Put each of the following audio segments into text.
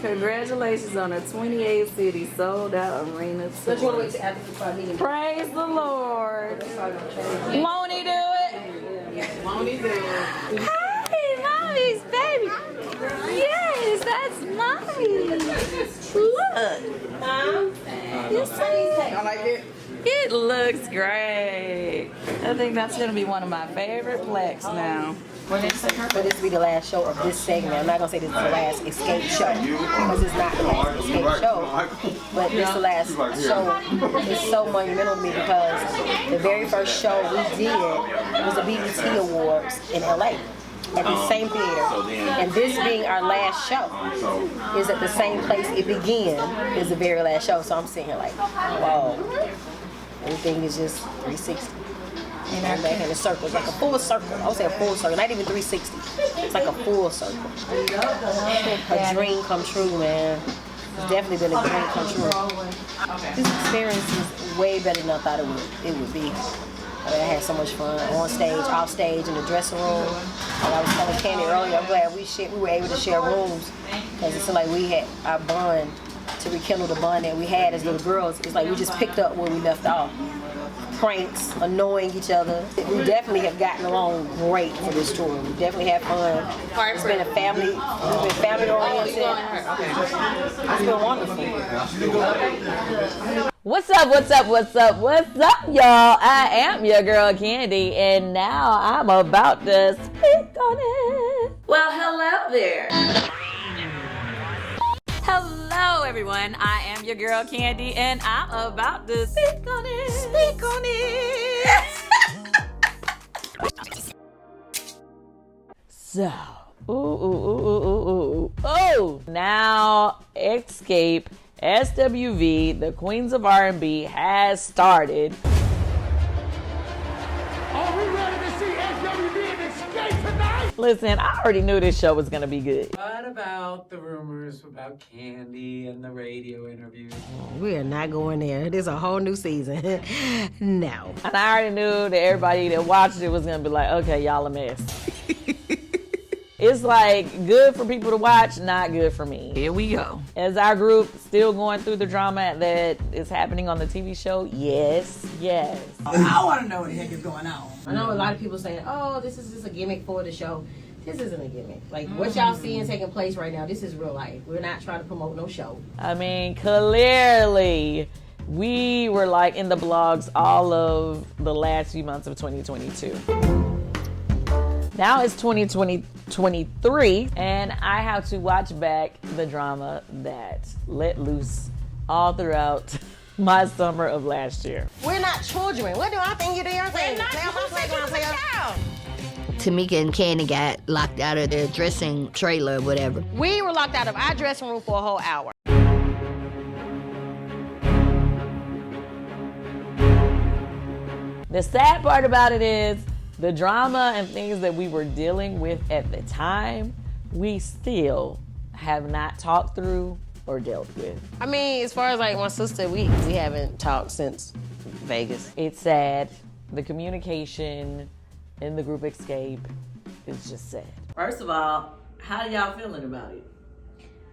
Congratulations on a 28 city sold out arena tour. Don't you want to wait till after the party? Praise the Lord. Won't he do it? Won't he do it? Hey, mommy's baby. Yes, that's mommy. Look. You see? I like it. It looks great. I think that's going to be one of my favorite plaques now. For this will be the last show of this segment. I'm not gonna say this is the last escape show because it's not the last escape show, but this is the last show. It's so monumental to me because the very first show we did was the BET Awards in LA at the same theater, and this being our last show is at the same place it began. Is the very last show, so I'm sitting here like, wow, everything is just 360. And I'm back in a circle. It's like a full circle. I would say a full circle, not even 360. It's like a full circle. A dream come true, man. It's definitely been a dream come true. This experience is way better than I thought it would be. I had so much fun on stage, off stage, in the dressing room. Like I was telling Kandi earlier, I'm glad we were able to share rooms because it's like we had our bond to rekindle the bond that we had as little girls. It's like we just picked up where we left off. Pranks, annoying each other. We definitely have gotten along great for this tour. We definitely had fun. It's been a family, we've been family oriented. It's been wonderful. What's up, y'all? I am your girl Kandi, and now I'm about to speak on it. Well, hello there. Hello, everyone. I am your girl Kandi, and I'm about to speak on it. Speak on it. So, now Escape SWV, the Queens of R&B, has started. Are we ready to see SWV and Escape tonight? Listen, I already knew this show was gonna be good. What about the rumors about Kandi and the radio interviews? We are not going there. There's a whole new season. No. And I already knew that everybody that watched it was gonna be like, okay, y'all a mess. It's like good for people to watch, not good for me. Here we go. Is our group still going through the drama that is happening on the TV show? Yes. I want to know what the heck is going on. I know a lot of people saying, oh, this is just a gimmick for the show. This isn't a gimmick. Like, what y'all seeing taking place right now, this is real life. We're not trying to promote no show. I mean, clearly, we were like in the blogs all of the last few months of 2022. Now it's 2023, and I have to watch back the drama that let loose all throughout my summer of last year. We're not children. What do I think you do your thing? Tamika and Kandi got locked out of their dressing trailer or whatever. We were locked out of our dressing room for a whole hour. The sad part about it is the drama and things that we were dealing with at the time, we still have not talked through or dealt with. I mean, as far as like my sister, we haven't talked since Vegas. It's sad. The communication in the group Escape is just sad. First of all, how y'all feeling about it?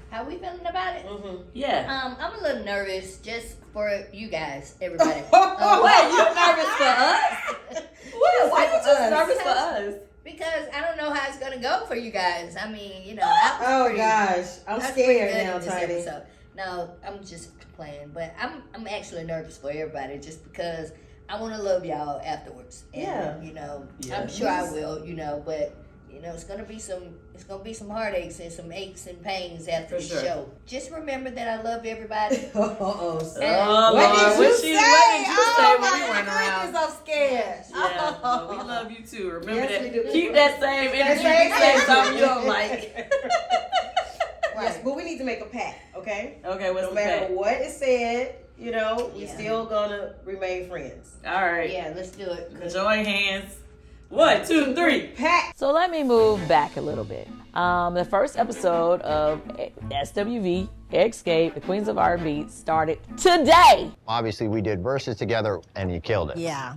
How we feeling about it? Yeah. I'm a little nervous just for you guys, everybody. Wait, you nervous for us? What? Why you just nervous for us? Because I don't know how it's gonna go for you guys. I mean, you know. I'm scared now, Tiny. No, I'm just playing, but I'm actually nervous for everybody just because I want to love y'all afterwards. And, you know, I'm sure I will. You know, but. You know, it's gonna be some heartaches and some aches and pains after the show. Just remember that I love everybody. What did you say when we went around? I'm scared. Yeah, well, we love you too. Remember that. Keep that same energy. Say something you don't like. Right, but we need to make a pact, okay? Okay, what's no the matter pact? what is said, you know, we still gonna remain friends. All right. Yeah, let's do it. Join hands. 1, 2, 3. Pact. So let me move back a little bit. The first episode of SWV Escape, the Queens of R&B, started today. Obviously, we did verses together, and you killed it. Yeah.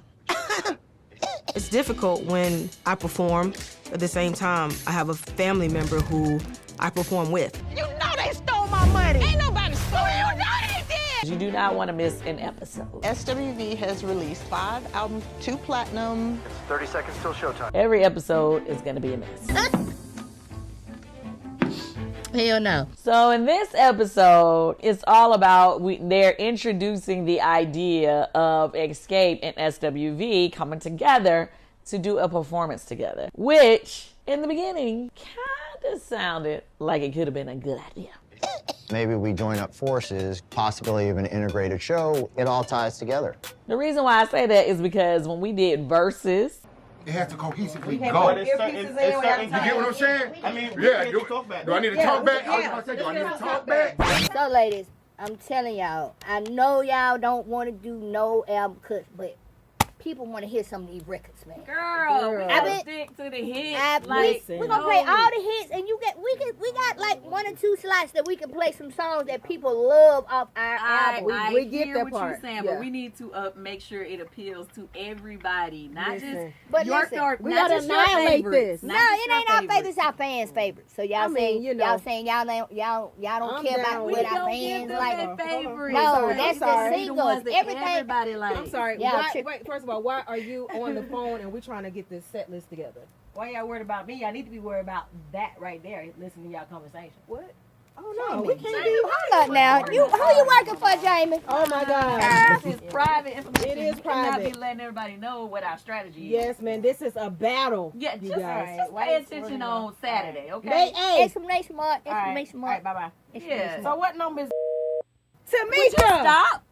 It's difficult when I perform. At the same time, I have a family member who I perform with. You know they stole my You do not want to miss an episode. SWV has released 5 albums, 2 platinum. It's 30 seconds till showtime. Every episode is going to be a mess. Hell no. So in this episode, it's all about they're introducing the idea of Escape and SWV coming together to do a performance together, which in the beginning kind of sounded like it could have been a good idea. Maybe we join up forces, possibility of an integrated show. It all ties together. The reason why I say that is because when we did Versus, It has to cohesively can't go. put earpieces in your You get what I'm saying? I mean, Yeah, do I need to talk back? I was about to say, do I need to talk back? So, ladies, I'm telling y'all, I know y'all don't want to do no album cuts, but people want to hear some of these records, man. girl, we I gotta bet- stick to the hits. We're gonna play all the hits, and we got like 1 or 2 slots that we can play some songs that people love off our album. we get that what part. you're saying, Yeah. but we need to make sure it appeals to everybody, not Listen. just But your listen, favorite. we not gotta just your annihilate favorites, this. not No, just it your ain't our favorites. It's our fans' favorites. So y'all I mean, saying you know. y'all saying y'all don't I'm care down about with what it. our don't give fans them like. their favorites. No, sorry, that's I'm sorry. the The singles. ones that Everything. everybody likes. I'm sorry. Yeah, Wait, first of all, why are you on the phone and we're trying to get this set list together? Why y'all worried about me? Y'all need to be worried about that right there. Listening to y'all conversation. What? Oh no, we can't be. Hold up now. Who you working for, Jamie? Oh my God. This is private information. It is You cannot private. be letting everybody know what our strategy is. Yes, man. This is a battle. Yeah, you just, guys. just pay attention on Saturday, okay? Hey, Exclamation mark! Exclamation mark! bye-bye. Yeah. So what number is Tamika. Stop.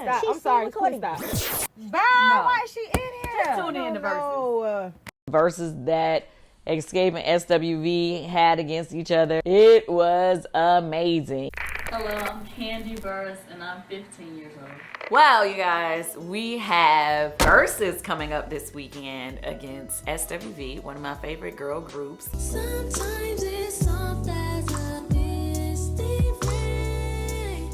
Stop. She's I'm sorry. still recording. Please stop. Why is she in here? Just tune in to Versus. Oh, Versus that Escape and SWV had against each other. It was amazing. Hello, I'm Candy Burris, and I'm 15 years old. Well, you guys, we have Versus coming up this weekend against SWV, one of my favorite girl groups. Sometimes it's soft as a misty rain.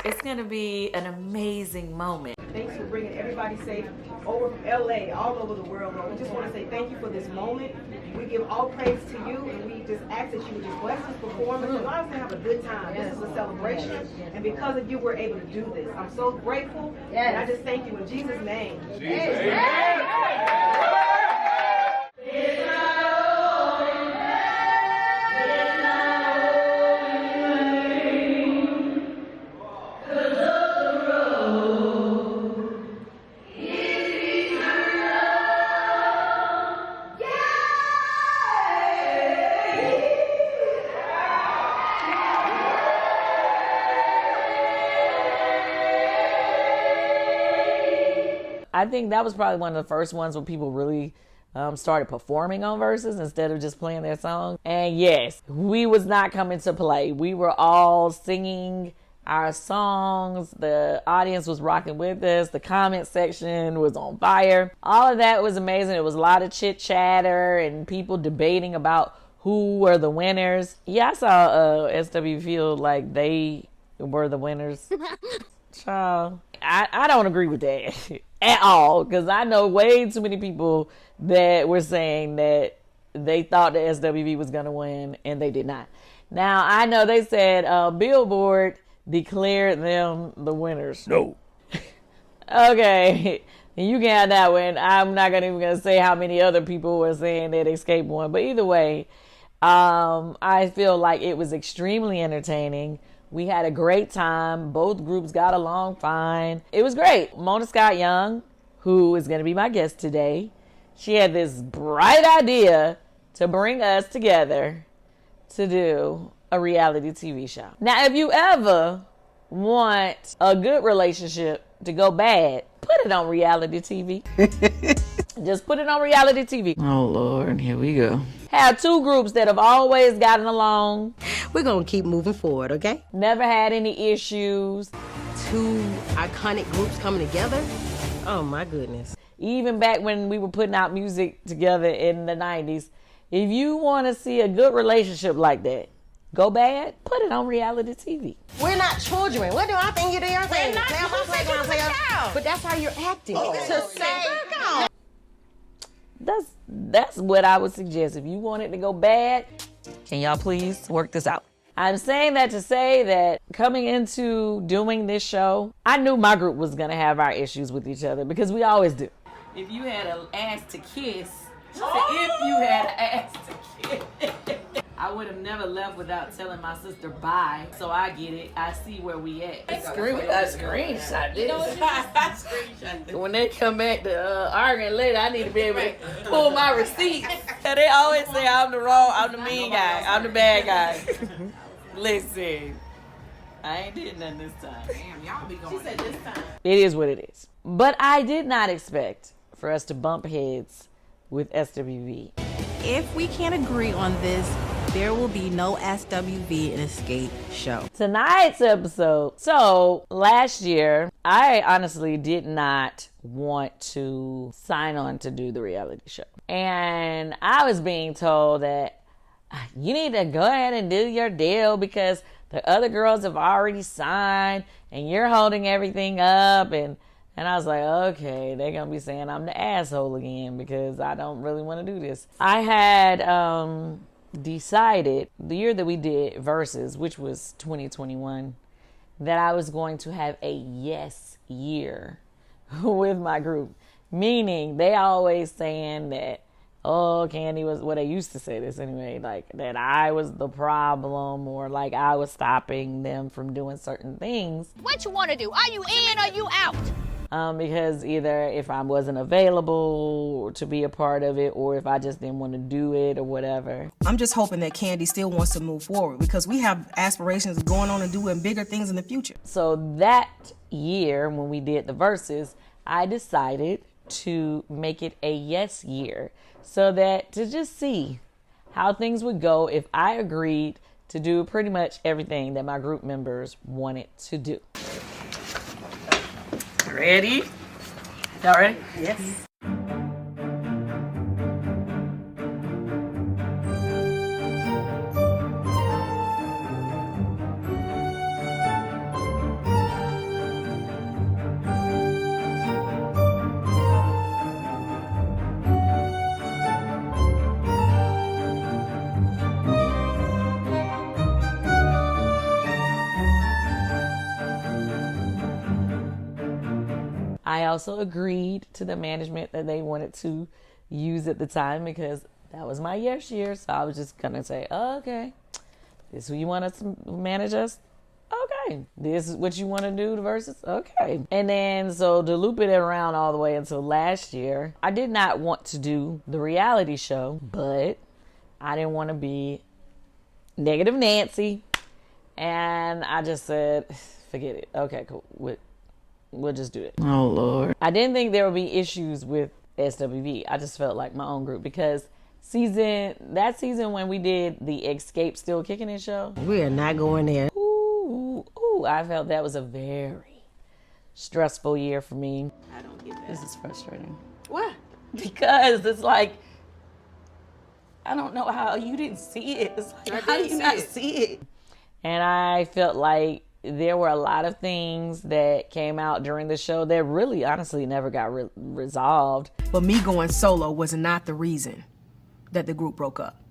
It's gonna be an amazing moment. Thanks for bringing everybody safe over from LA, all over the world. Lord. We just want to say thank you for this moment. We give all praise to you, and we just ask that you would just bless this performance. Allow us to have a good time. This is a celebration, and because of you, we're able to do this. I'm so grateful, and I just thank you in Jesus' name. I think that was probably one of the first ones where people really started performing on Versus instead of just playing their song. And yes, we was not coming to play. We were all singing our songs. The audience was rocking with us. The comment section was on fire. All of that was amazing. It was a lot of chit chatter and people debating about who were the winners. Yeah, I saw SW feel like they were the winners. Child, I don't agree with that at all, because I know way too many people that were saying that they thought the SWV was going to win and they did not. Now, I know they said Billboard declared them the winners. No. Okay, you can have that one. I'm not even going to say how many other people were saying that Escape won, but either way, I feel like it was extremely entertaining. We had a great time. Both groups got along fine. It was great. Mona Scott Young, who is going to be my guest today, she had this bright idea to bring us together to do a reality TV show. Now, if you ever want a good relationship to go bad, put it on reality TV. Just put it on reality TV. Oh, Lord, here we go. Have 2 groups that have always gotten along. We're going to keep moving forward, okay? Never had any issues. 2 iconic groups coming together. Oh, my goodness. Even back when we were putting out music together in the 90s. If you want to see a good relationship like that go bad, put it on reality TV. We're not children. What do I think you do? Your thing. not- Play on my who said you playground, was a play on- child? But that's how you're acting. To say, That's what I would suggest. If you want it to go bad, can y'all please work this out? I'm saying that to say that coming into doing this show, I knew my group was going to have our issues with each other because we always do. If you had an ass to kiss, she said, if you had an ass to kiss, I would have never left without telling my sister bye. So I get it. I see where we at. I screenshot this. When they come back to arguing later, I need to be able to pull my receipts. They always say I'm the mean guy, I'm the bad guy. Listen, I ain't did nothing this time. Damn, y'all be going. She said this time. It is what it is. But I did not expect for us to bump heads with SWV. If we can't agree on this, there will be no SWV and Escape show. Tonight's episode. So last year, I honestly did not want to sign on to do the reality show. And I was being told that you need to go ahead and do your deal because the other girls have already signed and you're holding everything up. And I was like, okay, they're going to be saying I'm the asshole again because I don't really want to do this. I had decided the year that we did Versus, which was 2021, that I was going to have a yes year with my group. Meaning they always saying that, oh, Kandi was, well, they used to say this anyway, like that I was the problem or like I was stopping them from doing certain things. What you want to do? Are you in or you out? Because either if I wasn't available to be a part of it or if I just didn't want to do it or whatever. I'm just hoping that Kandi still wants to move forward because we have aspirations of going on and doing bigger things in the future. So that year when we did the Versus, I decided to make it a yes year so that to just see how things would go if I agreed to do pretty much everything that my group members wanted to do. Ready? Y'all ready? Yes. I also agreed to the management that they wanted to use at the time because that was my yes year. So I was just going to say, oh, okay, this is who you want us to manage us? Okay. This is what you want to do, the Versus? Okay. And then, so to loop it around all the way until last year, I did not want to do the reality show, but I didn't want to be negative Nancy. And I just said, forget it. Okay, cool. We'll just do it. Oh, Lord. I didn't think there would be issues with SWV. I just felt like my own group because that season when we did the Escape Still Kicking It show. We are not going there. Ooh, I felt that was a very stressful year for me. I don't get that. This is frustrating. What? Because it's like, I don't know how you didn't see it. It's like, how do you not see it? And I felt like there were a lot of things that came out during the show that really, honestly, never got resolved. But me going solo was not the reason that the group broke up.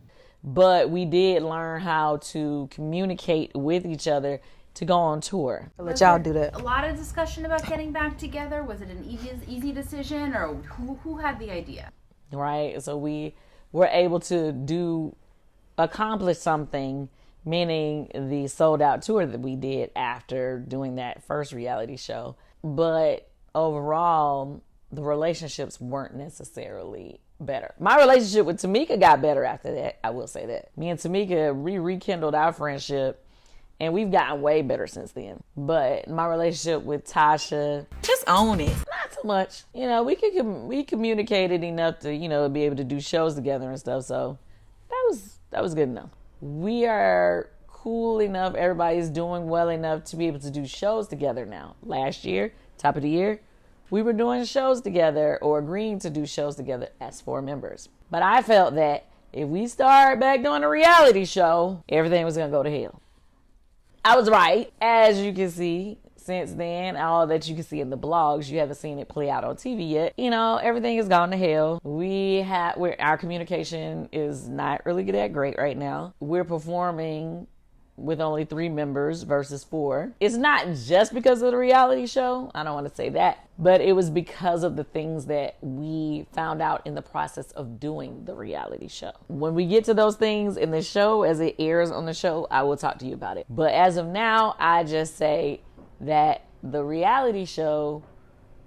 But we did learn how to communicate with each other to go on tour. I'll let y'all do that. A lot of discussion about getting back together. Was it an easy decision, or who had the idea? Right. So we were able to accomplish something, meaning the sold out tour that we did after doing that first reality show. But overall, the relationships weren't necessarily better. My relationship with Tamika got better after that. I will say that. Me and Tamika rekindled our friendship and we've gotten way better since then. But my relationship with Tasha, just own it. Not so much. You know, we communicated enough to, you know, be able to do shows together and stuff. So that was good enough. We are cool enough. Everybody's doing well enough to be able to do shows together now. Last year, top of the year, we were doing shows together or agreeing to do shows together as 4 members. But I felt that if we start back doing a reality show, everything was going to go to hell. I was right. As you can see, since then, all that you can see in the blogs, you haven't seen it play out on TV yet. You know, everything has gone to hell. Our communication is not really that great right now. We're performing with only 3 members versus 4. It's not just because of the reality show. I don't want to say that. But it was because of the things that we found out in the process of doing the reality show. When we get to those things in the show, as it airs on the show, I will talk to you about it. But as of now, I just say that the reality show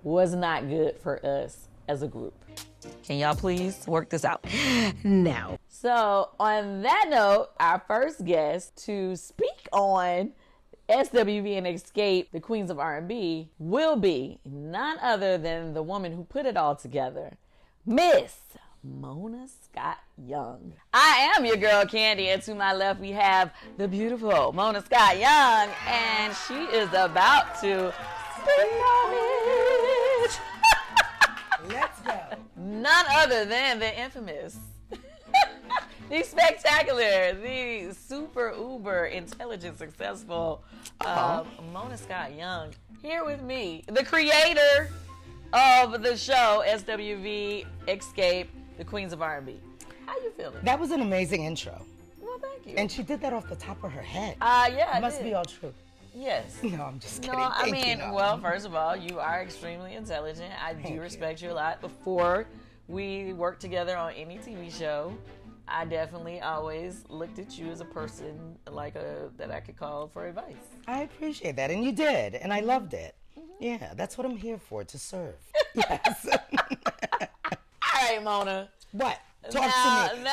was not good for us as a group. Can y'all please work this out now? So on that note, our first guest to speak on SWV and Escape, the Queens of R&B, will be none other than the woman who put it all together, Miss Mona Scott Young. I am your girl Kandi, and to my left we have the beautiful Mona Scott Young, and she is about to speak on it. Let's go. None other than the infamous, the spectacular, the super uber intelligent, successful Mona Scott Young, here with me, the creator of the show SWV Escape, the Queens of R&B. How you feeling? That was an amazing intro. Well, thank you. And she did that off the top of her head. Yeah, it must be all true. Yes. No, I'm just kidding. No, I Thank you, mean, no. well, first of all, you are extremely intelligent. I do respect you a lot. Before we worked together on any TV show, I definitely always looked at you as a person that I could call for advice. I appreciate that, and you did, and I loved it. Yeah, that's what I'm here for, to serve. Yes. All right, Mona. What? Talk to me.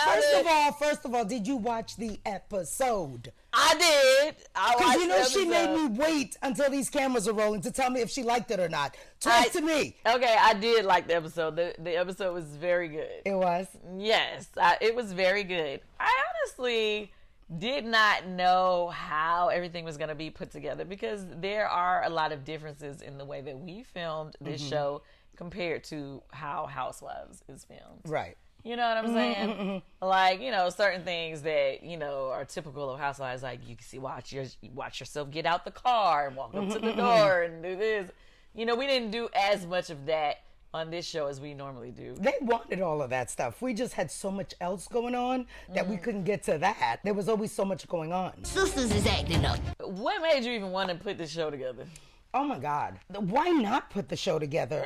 First of all, did you watch the episode? I did. Because you know she made me wait until these cameras are rolling to tell me if she liked it or not. Talk to me. Okay, I did like the episode. The episode was very good. It was? Yes, it was very good. I honestly did not know how everything was going to be put together because there are a lot of differences in the way that we filmed this show compared to how Housewives is filmed. Right. You know what I'm saying? Like, you know, certain things that, you know, are typical of Housewives, like you can see, watch yourself get out the car and walk up to the door and do this. You know, we didn't do as much of that on this show as we normally do. They wanted all of that stuff. We just had so much else going on that we couldn't get to that. There was always so much going on. Sisters is acting up. What made you even want to put this show together? Oh my God. Why not put the show together?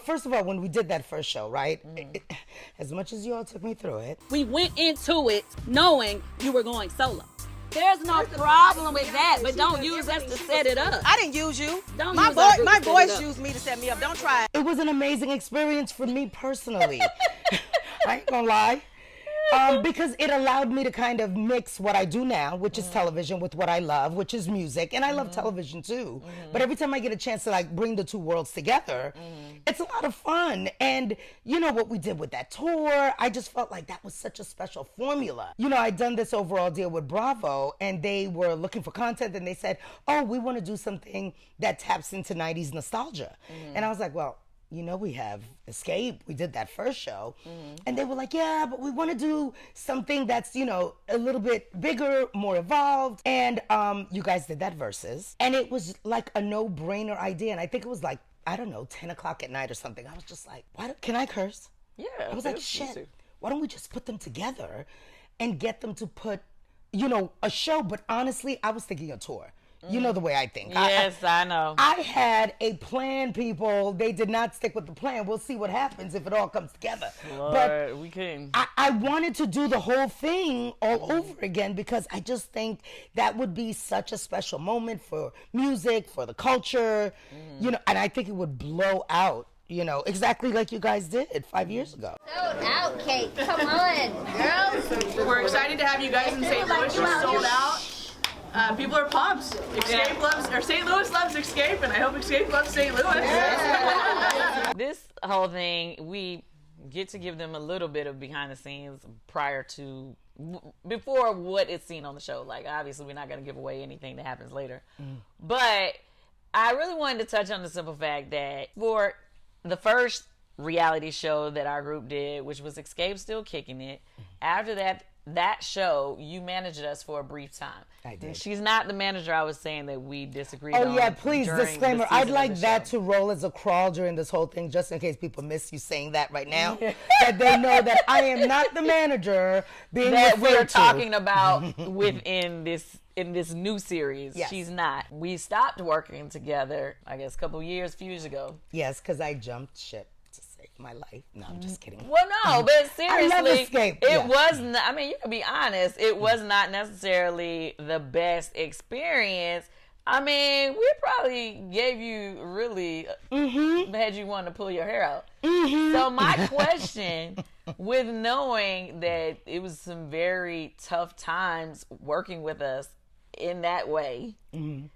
First of all, when we did that first show, right? As much as you all took me through it. We went into it knowing you were going solo. There's no problem with that, but don't use us to set it up. I didn't use you. My boys used me to set me up. Don't try it. It was an amazing experience for me personally. I ain't gonna lie. Because it allowed me to kind of mix what I do now, which is television, with what I love, which is music. And I love television too. But every time I get a chance to bring the two worlds together, it's a lot of fun. And you know what we did with that tour, I just felt like that was such a special formula. You know, I'd done this overall deal with Bravo, and they were looking for content, and they said, oh, we want to do something that taps into 90s nostalgia. And I was like, well, you know, we have Escape. We did that first show. And they were like, yeah, but we want to do something that's, you know, a little bit bigger, more evolved. And you guys did that Versus. And it was like a no-brainer idea. And I think it was like, I don't know, 10 o'clock at night or something. I was just like, can I curse? Yeah. I was like, shit, why don't we just put them together and get them to put, you know, a show? But honestly, I was thinking a tour. You know the way I think. Yes, I know. I had a plan, people. They did not stick with the plan. We'll see what happens if it all comes together. Lord, but we couldn't. I wanted to do the whole thing all over again because I just think that would be such a special moment for music, for the culture, you know, and I think it would blow out, you know, exactly like you guys did 5 years ago. Sold out, Kate. Come on, girls. We're excited to have you guys in St. Louis. You're sold out. People are pumped. St. Louis loves Escape, and I hope Escape loves St. Louis. This whole thing, we get to give them a little bit of behind the scenes before what is seen on the show. Like, obviously, we're not going to give away anything that happens later. But I really wanted to touch on the simple fact that for the first reality show that our group did, which was Escape Still Kicking It, after that, that show, you managed us for a brief time. I did. She's not the manager I was saying that we disagreed on. Oh yeah, please, during disclaimer. the I'd season like of the that show. to roll as a crawl during this whole thing, just in case people miss you saying that right now. That they know that I am not the manager being that we're referred to. talking about within this new series. Yes. She's not. We stopped working together, I guess, a few years ago. Yes, because I jumped ship to save my life. No, I'm just kidding. Well, no, but seriously, I love Escape. It was not, I mean, you can be honest, it was not necessarily the best experience. I mean, we probably gave you really, had you want to pull your hair out. So my question, with knowing that it was some very tough times working with us in that way,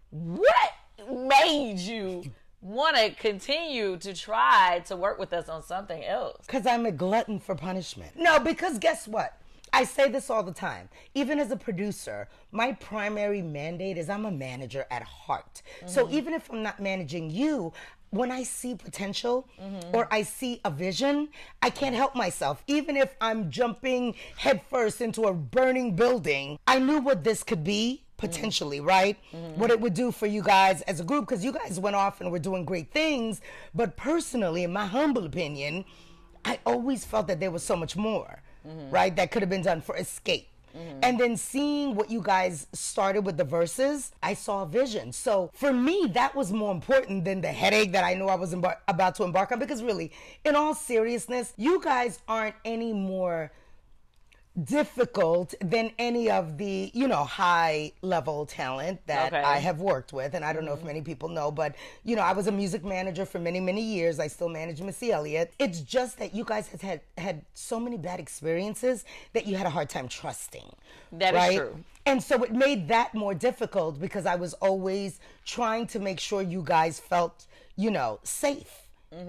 what made you want to continue to try to work with us on something else? Because I'm a glutton for punishment. No, because guess what? I say this all the time. Even as a producer, my primary mandate is I'm a manager at heart. So even if I'm not managing you, when I see potential or I see a vision, I can't help myself. Even if I'm jumping headfirst into a burning building, I knew what this could be. Potentially, right? What it would do for you guys as a group, because you guys went off and were doing great things. But personally, in my humble opinion, I always felt that there was so much more, right? That could have been done for Escape. And then seeing what you guys started with the verses, I saw a vision. So for me, that was more important than the headache that I knew I was about to embark on. Because really, in all seriousness, you guys aren't any more difficult than any of the, high level talent that I have worked with. And I don't know if many people know, but, I was a music manager for many, many years. I still manage Missy Elliott. It's just that you guys had so many bad experiences that you had a hard time trusting. That is true. And so it made that more difficult because I was always trying to make sure you guys felt, safe.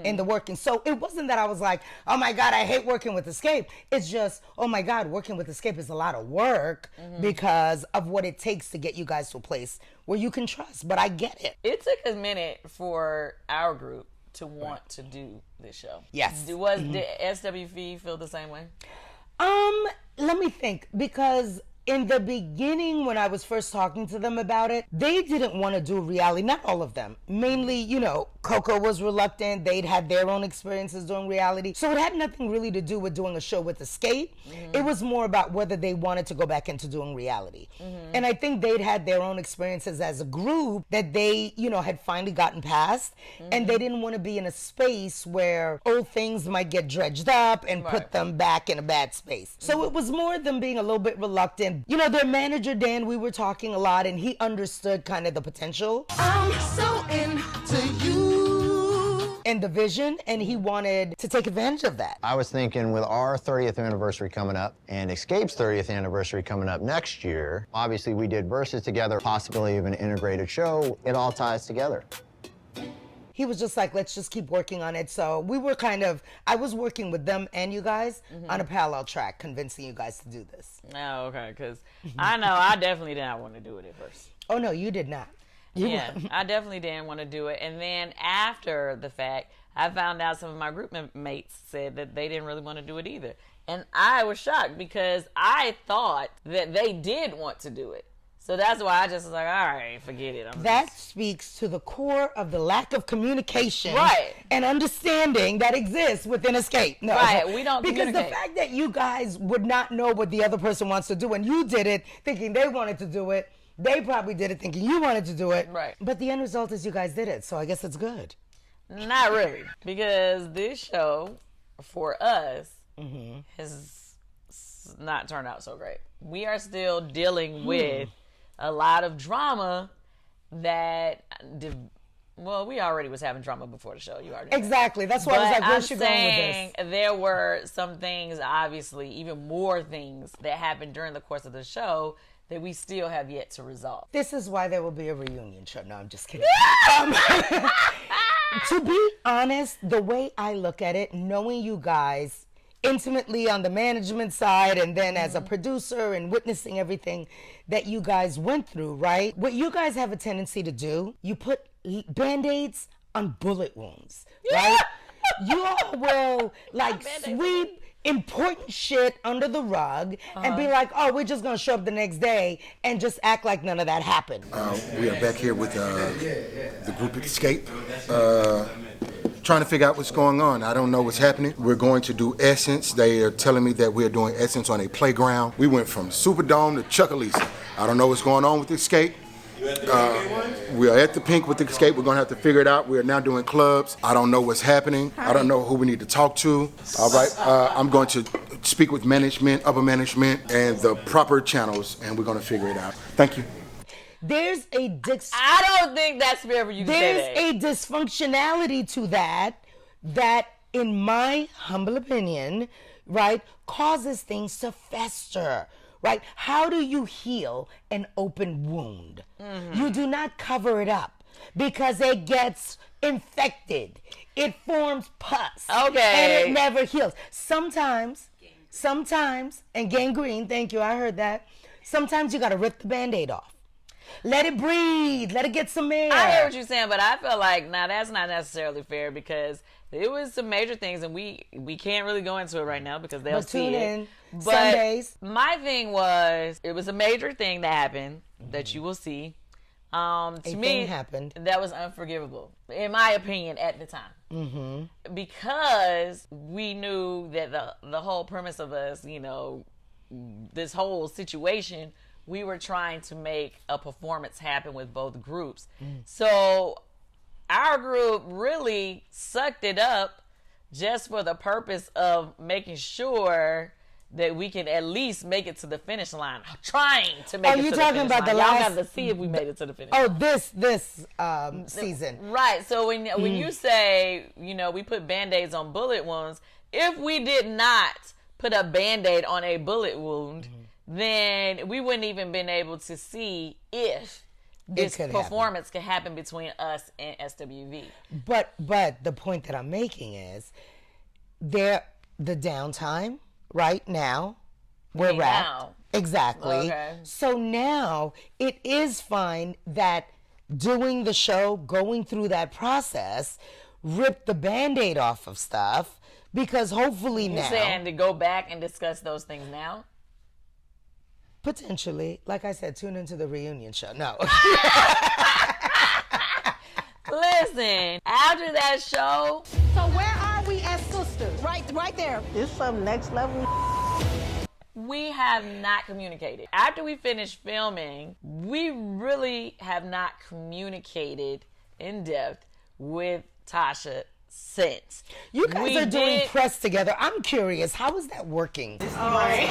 In the working. So it wasn't that I was like, oh my God, I hate working with Escape. It's just, oh my God, working with Escape is a lot of work because of what it takes to get you guys to a place where you can trust. But I get it. It took a minute for our group to want to do this show. Yes. Did SWV feel the same way? Let me think, because in the beginning, when I was first talking to them about it, they didn't want to do reality. Not all of them. Mainly, Coco was reluctant. They'd had their own experiences doing reality. So it had nothing really to do with doing a show with Escape. It was more about whether they wanted to go back into doing reality. And I think they'd had their own experiences as a group that they, had finally gotten past. And they didn't want to be in a space where old things might get dredged up and put them back in a bad space. So it was more them being a little bit reluctant. Their manager, Dan, we were talking a lot, and he understood kind of the potential. I'm so into you. And the vision, and he wanted to take advantage of that. I was thinking with our 30th anniversary coming up and Escape's 30th anniversary coming up next year, obviously we did verses together, possibility of an integrated show. It all ties together. He was just like, let's just keep working on it. So we were I was working with them and you guys on a parallel track, convincing you guys to do this. Oh, okay, because I know I definitely didn't want to do it at first. Oh, no, you did not. I definitely didn't want to do it. And then after the fact, I found out some of my group mates said that they didn't really want to do it either. And I was shocked because I thought that they did want to do it. So that's why I just was like, all right, forget it. That speaks to the core of the lack of communication Right. and understanding that exists within Escape. No. Right, we don't Because communicate. the fact that you guys would not know what the other person wants to do and you did it thinking they wanted to do it, they probably did it thinking you wanted to do it. Right. But the end result is you guys did it, so I guess it's good. Not really, because this show, for us, has not turned out so great. We are still dealing with a lot of drama that, we already was having drama before the show. You already know. Exactly. That's why I was like, where's she going with this? There were some things, obviously, even more things that happened during the course of the show that we still have yet to resolve. This is why there will be a reunion show. No, I'm just kidding. To be honest, the way I look at it, knowing you guys intimately on the management side and then as a producer and witnessing everything that you guys went through, right? What you guys have a tendency to do, you put Band-Aids on bullet wounds, right? You all will sweep important shit under the rug and be like, oh, we're just going to show up the next day and just act like none of that happened. We are back here with the group Escape, trying to figure out what's going on. I don't know what's happening. We're going to do Essence. They are telling me that we're doing Essence on a playground. We went from Superdome to Chuckalisa. I don't know what's going on with Escape. We are at the Pink with the Escape. We're going to have to figure it out. We are now doing clubs. I don't know what's happening. I don't know who we need to talk to. All right. I'm going to speak with management, upper management, and the proper channels, and we're going to figure it out. Thank you. There's a I don't think that's fair for you to say that. There's a dysfunctionality to that, in my humble opinion, right, causes things to fester. Right? How do you heal an open wound? You do not cover it up because it gets infected. It forms pus. Okay. And it never heals. Sometimes, and gangrene, thank you, I heard that. Sometimes you got to rip the Band-Aid off. Let it breathe. Let it get some air. I hear what you're saying, but I feel like, now that's not necessarily fair because it was some major things, and we can't really go into it right now because they'll see tune it. in But Sundays. my thing was, it was a major thing that happened that you will see. To me, happened. That was unforgivable, in my opinion, at the time. Because we knew that the whole premise of us, this whole situation, we were trying to make a performance happen with both groups. So our group really sucked it up just for the purpose of making sure that we can at least make it to the finish line. Trying to make it to the finish line. Are you talking about the Y'all last... got to see if we made it to the finish line. Oh, this season. Right. So when you say, we put Band-Aids on bullet wounds, if we did not put a Band-Aid on a bullet wound, then we wouldn't even been able to see if this performance could happen between us and SWV. But the point that I'm making is the downtime right now we're wrapped. Now. Exactly. Okay. So now it is fine that doing the show, going through that process, rip the Band-Aid off of stuff because hopefully now. You saying to go back and discuss those things now? Potentially. Like I said, tune into the reunion show. No. Listen, after that show. So where are we as sisters? Right there. It's some next level. We have not communicated. After we finished filming, we really have not communicated in depth with Tasha since. You guys are doing press together. I'm curious, how is that working? Really?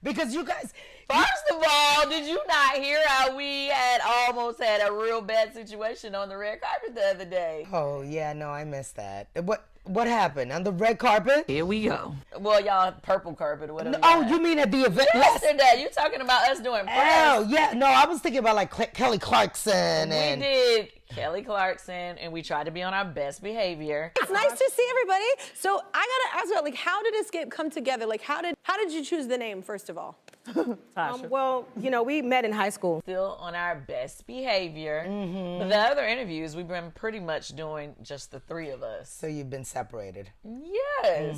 Because you guys... First of all, did you not hear how we had almost had a real bad situation on the red carpet the other day? Oh, yeah, no, I missed that. What happened? On the red carpet? Here we go. Well, y'all, purple carpet or whatever. Oh, you mean at the event? Yesterday. You talking about us doing press. Oh, yeah. No, I was thinking about like Kelly Clarkson. We did Kelly Clarkson, and we tried to be on our best behavior. It's nice to see everybody. So I gotta ask about, how did Escape come together? How did you choose the name, first of all? Tasha. Well, we met in high school. Still on our best behavior. But the other interviews, we've been pretty much doing just the three of us. So you've been separated. Yes.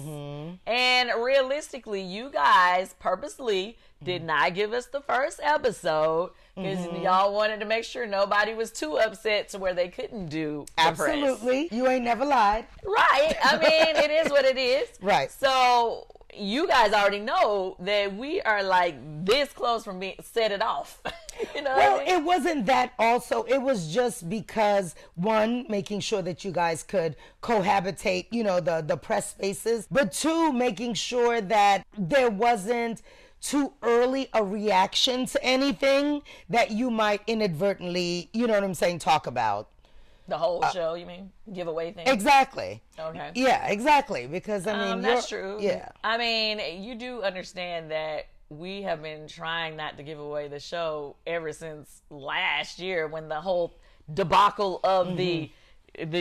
And realistically, you guys purposely did not give us the first episode because y'all wanted to make sure nobody was too upset to where they couldn't do the Absolutely. press. You ain't never lied. Right. I mean, it is what it is. Right. So you guys already know that we are like this close from being set it off. Well, what I mean? It wasn't that also. It was just because, one, making sure that you guys could cohabitate, the press spaces. But two, making sure that there wasn't too early a reaction to anything that you might inadvertently, talk about. The whole show, you mean? Giveaway thing? Exactly. Okay. Yeah, exactly. Because, that's true. Yeah. I mean, you do understand that we have been trying not to give away the show ever since last year when the whole debacle of the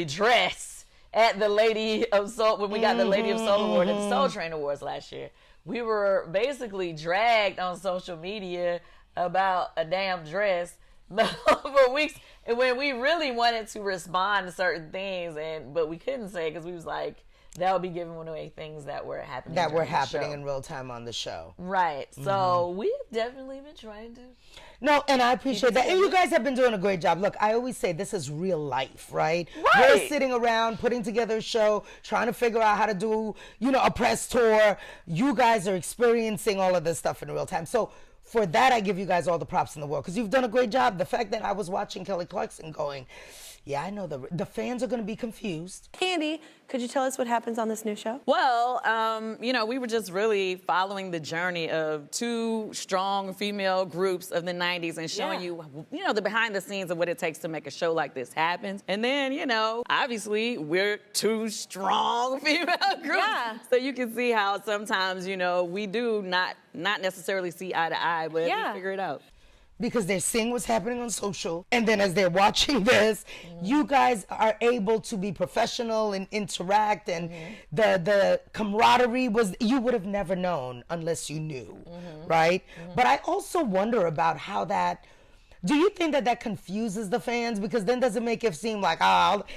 dress at the Lady of Soul, when we got the Lady of Soul Award at the Soul Train Awards last year. We were basically dragged on social media about a damn dress for weeks, and when we really wanted to respond to certain things, but we couldn't say because we was like, that would be giving away things that were happening. In real time on the show. Right. So we've definitely been trying to. No, and I appreciate that. And you guys have been doing a great job. Look, I always say this is real life, right? We're sitting around putting together a show, trying to figure out how to do, a press tour. You guys are experiencing all of this stuff in real time. So for that, I give you guys all the props in the world because you've done a great job. The fact that I was watching Kelly Clarkson going, yeah, I know the fans are going to be confused. Kandi, could you tell us what happens on this new show? Well, we were just really following the journey of two strong female groups of the 90s and showing you, the behind the scenes of what it takes to make a show like this happen. And then, obviously we're two strong female groups. Yeah. So you can see how sometimes, we do not necessarily see eye to eye, but we figure it out. Because they're seeing what's happening on social, and then as they're watching this, you guys are able to be professional and interact, and the camaraderie you would have never known unless you knew, right? But I also wonder about how do you think that confuses the fans? Because then does it make it seem like,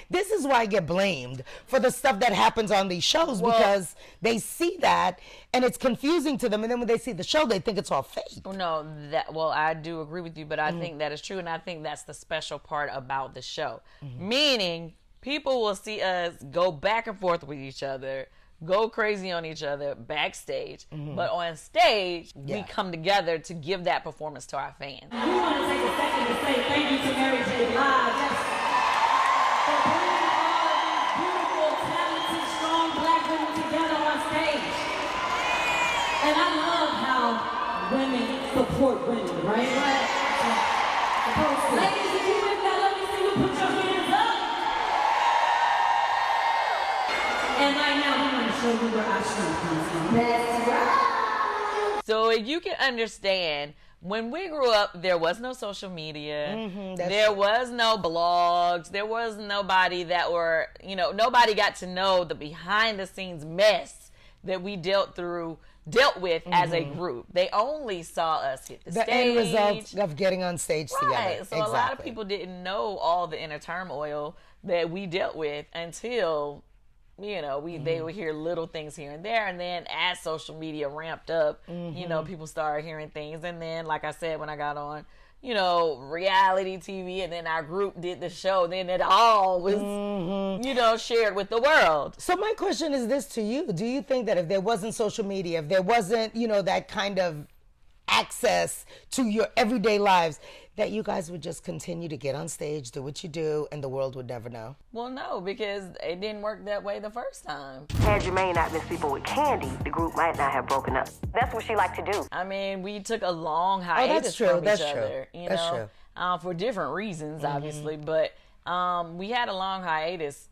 this is why I get blamed for the stuff that happens on these shows, because they see that and it's confusing to them, and then when they see the show, they think it's all fake. No, I do agree with you, but I think that is true, and I think that's the special part about the show. Meaning, people will see us go back and forth with each other, go crazy on each other backstage, but on stage, we come together to give that performance to our fans. We want to take a second to say thank you to Mary J. Blige for bringing all of these beautiful, talented, strong black women together on stage. And I love how women support women, right? Ladies, if you with that, let me see you put your hands up. And right now, we want to show you where our strength comes from. That's right. So you can understand, when we grew up, there was no social media. There was no blogs. There was nobody nobody got to know the behind the scenes mess that we dealt with as a group. They only saw us hit the stage. The end result of getting on stage together. So a lot of people didn't know all the inner turmoil that we dealt with until they would hear little things here and there, and then as social media ramped up, people started hearing things, and then, like I said, when I got on, reality TV, and then our group did the show, then it all was, shared with the world. So my question is this to you: do you think that if there wasn't social media, if there wasn't, that kind of access to your everyday lives, that you guys would just continue to get on stage, do what you do, and the world would never know? Well, no, because it didn't work that way the first time. Had Jermaine not been sleeping with Kandi, the group might not have broken up. That's what she liked to do. I mean, we took a long hiatus from each other, That's true. For different reasons, obviously, but we had a long hiatus,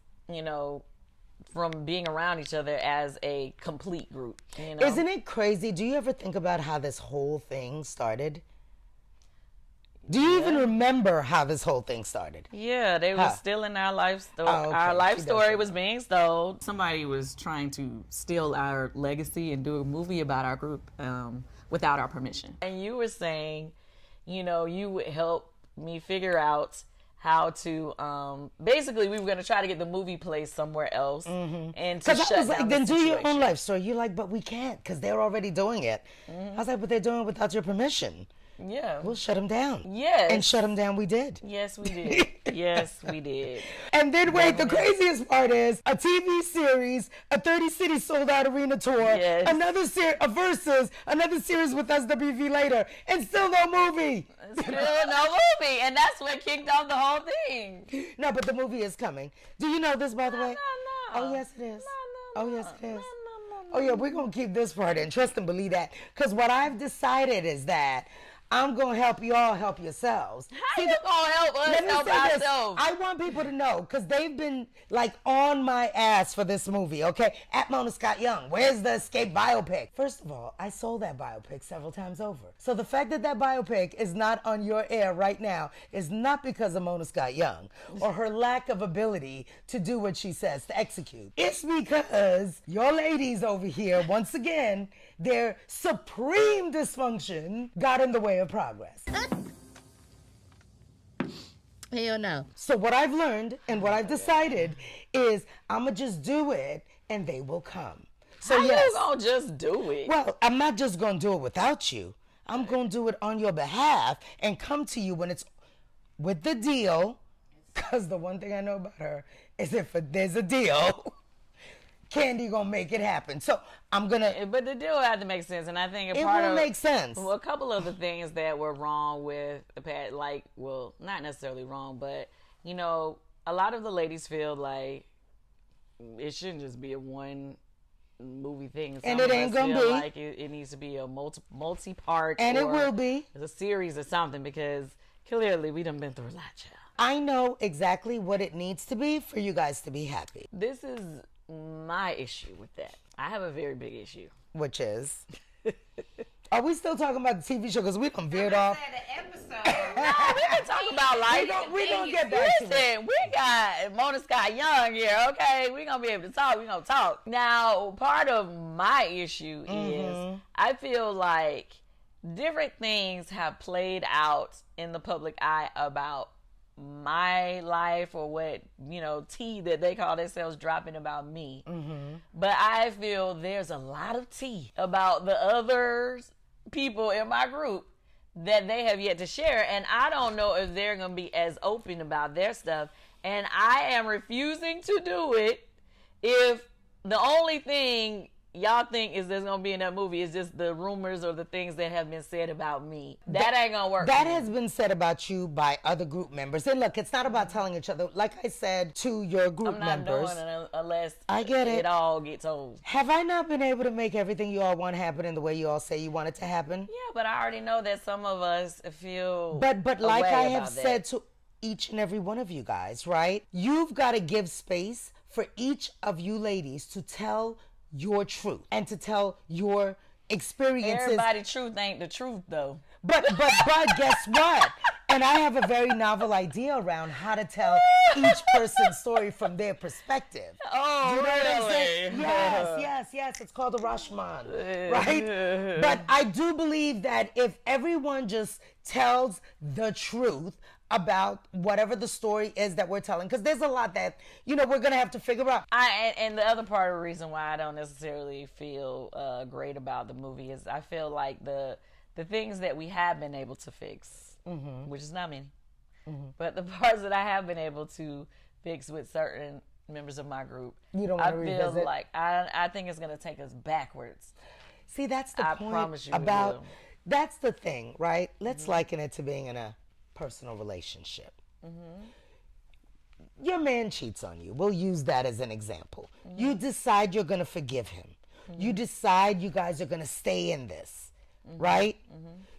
from being around each other as a complete group. Isn't it crazy? Do you ever think about how this whole thing started? Do you even remember how this whole thing started? Yeah, they were still in our life story. Our life story was being stole. Somebody was trying to steal our legacy and do a movie about our group without our permission. And you were saying, you would help me figure out how to, basically we were going to try to get the movie placed somewhere else. And to shut down then do your own life story. You're like, but we can't because they're already doing it. I was like, but they're doing it without your permission. Yeah. We'll shut them down. Yes. And shut them down we did. Yes, we did. Yes, we did. And then wait, the craziest part is a TV series, a 30 City Sold Out Arena tour, another a Versus, another series with SWV later, and still no movie. Still no movie, and that's what kicked off the whole thing. No, but the movie is coming. Do you know this, by the way? No. Oh, yes, it is. Oh, yes, it is. Oh, yeah, we're going to keep this part in. Trust and believe that. Because what I've decided is that I'm going to help y'all help yourselves. How you going to help us help ourselves? I want people to know, because they've been, on my ass for this movie, okay? At Mona Scott Young, where's the Escape biopic? First of all, I sold that biopic several times over. So the fact that biopic is not on your air right now is not because of Mona Scott Young or her lack of ability to do what she says, to execute. It's because your ladies over here, once again, their supreme dysfunction got in the way of progress. Hell no. So what I've learned and what I've decided is I'm going to just do it and they will come. So How yes. you gonna just do it? Well, I'm not just gonna do it without you. I'm gonna do it on your behalf and come to you when it's with the deal. Because the one thing I know about her is if there's a deal, Kandi gonna make it happen. So I'm gonna. But the deal had to make sense, and I think it will make sense. Well, a couple of the things that were wrong with the past, like, well, not necessarily wrong, but you know, a lot of the ladies feel like it shouldn't just be a one movie thing. And it ain't gonna be. Like it needs to be a multi-part, and it will be a series or something, because clearly we done been through a lot, child. I know exactly what it needs to be for you guys to be happy. This is my issue with that. I have a very big issue. Which is? Are we still talking about the TV show? Because we done veered off. No, we can talk about life. We gonna get back to it. Listen, we got Mona Scott Young here, okay? We gonna be able to talk. We gonna talk. Now, part of my issue is I feel like different things have played out in the public eye about my life, or what, you know, tea that they call themselves dropping about me. But I feel there's a lot of tea about the other people in my group that they have yet to share, and I don't know if they're gonna be as open about their stuff, and I am refusing to do it if the only thing y'all think is there's gonna be in that movie is just the rumors or the things that have been said about me. That ain't gonna work. That has been said about you by other group members. And look, it's not about telling each other. Like I said to your group members, I'm not doing it unless I get it all gets told. Have I not been able to make everything you all want happen in the way you all say you want it to happen? Yeah, but I already know that some of us feel. But like I have said to each and every one of you guys, right? You've got to give space for each of you ladies to tell your truth and to tell your experiences. Everybody's truth ain't the truth, though. But guess what? And I have a very novel idea around how to tell each person's story from their perspective. Oh, you know really? What I'm saying? Yes. It's called the Rashman, right? But I do believe that if everyone just tells the truth about whatever the story is that we're telling, because there's a lot that, you know, we're going to have to figure out. And the other part of the reason why I don't necessarily feel great about the movie is I feel like the things that we have been able to fix, which is not many, but the parts that I have been able to fix with certain members of my group, you don't want to revisit? I feel like I think it's going to take us backwards. See, that's the point. I promise you about, that's the thing, right? Let's liken it to being in a personal relationship. Your man cheats on you. We'll use that as an example. You decide you're going to forgive him. You decide you guys are going to stay in this, right?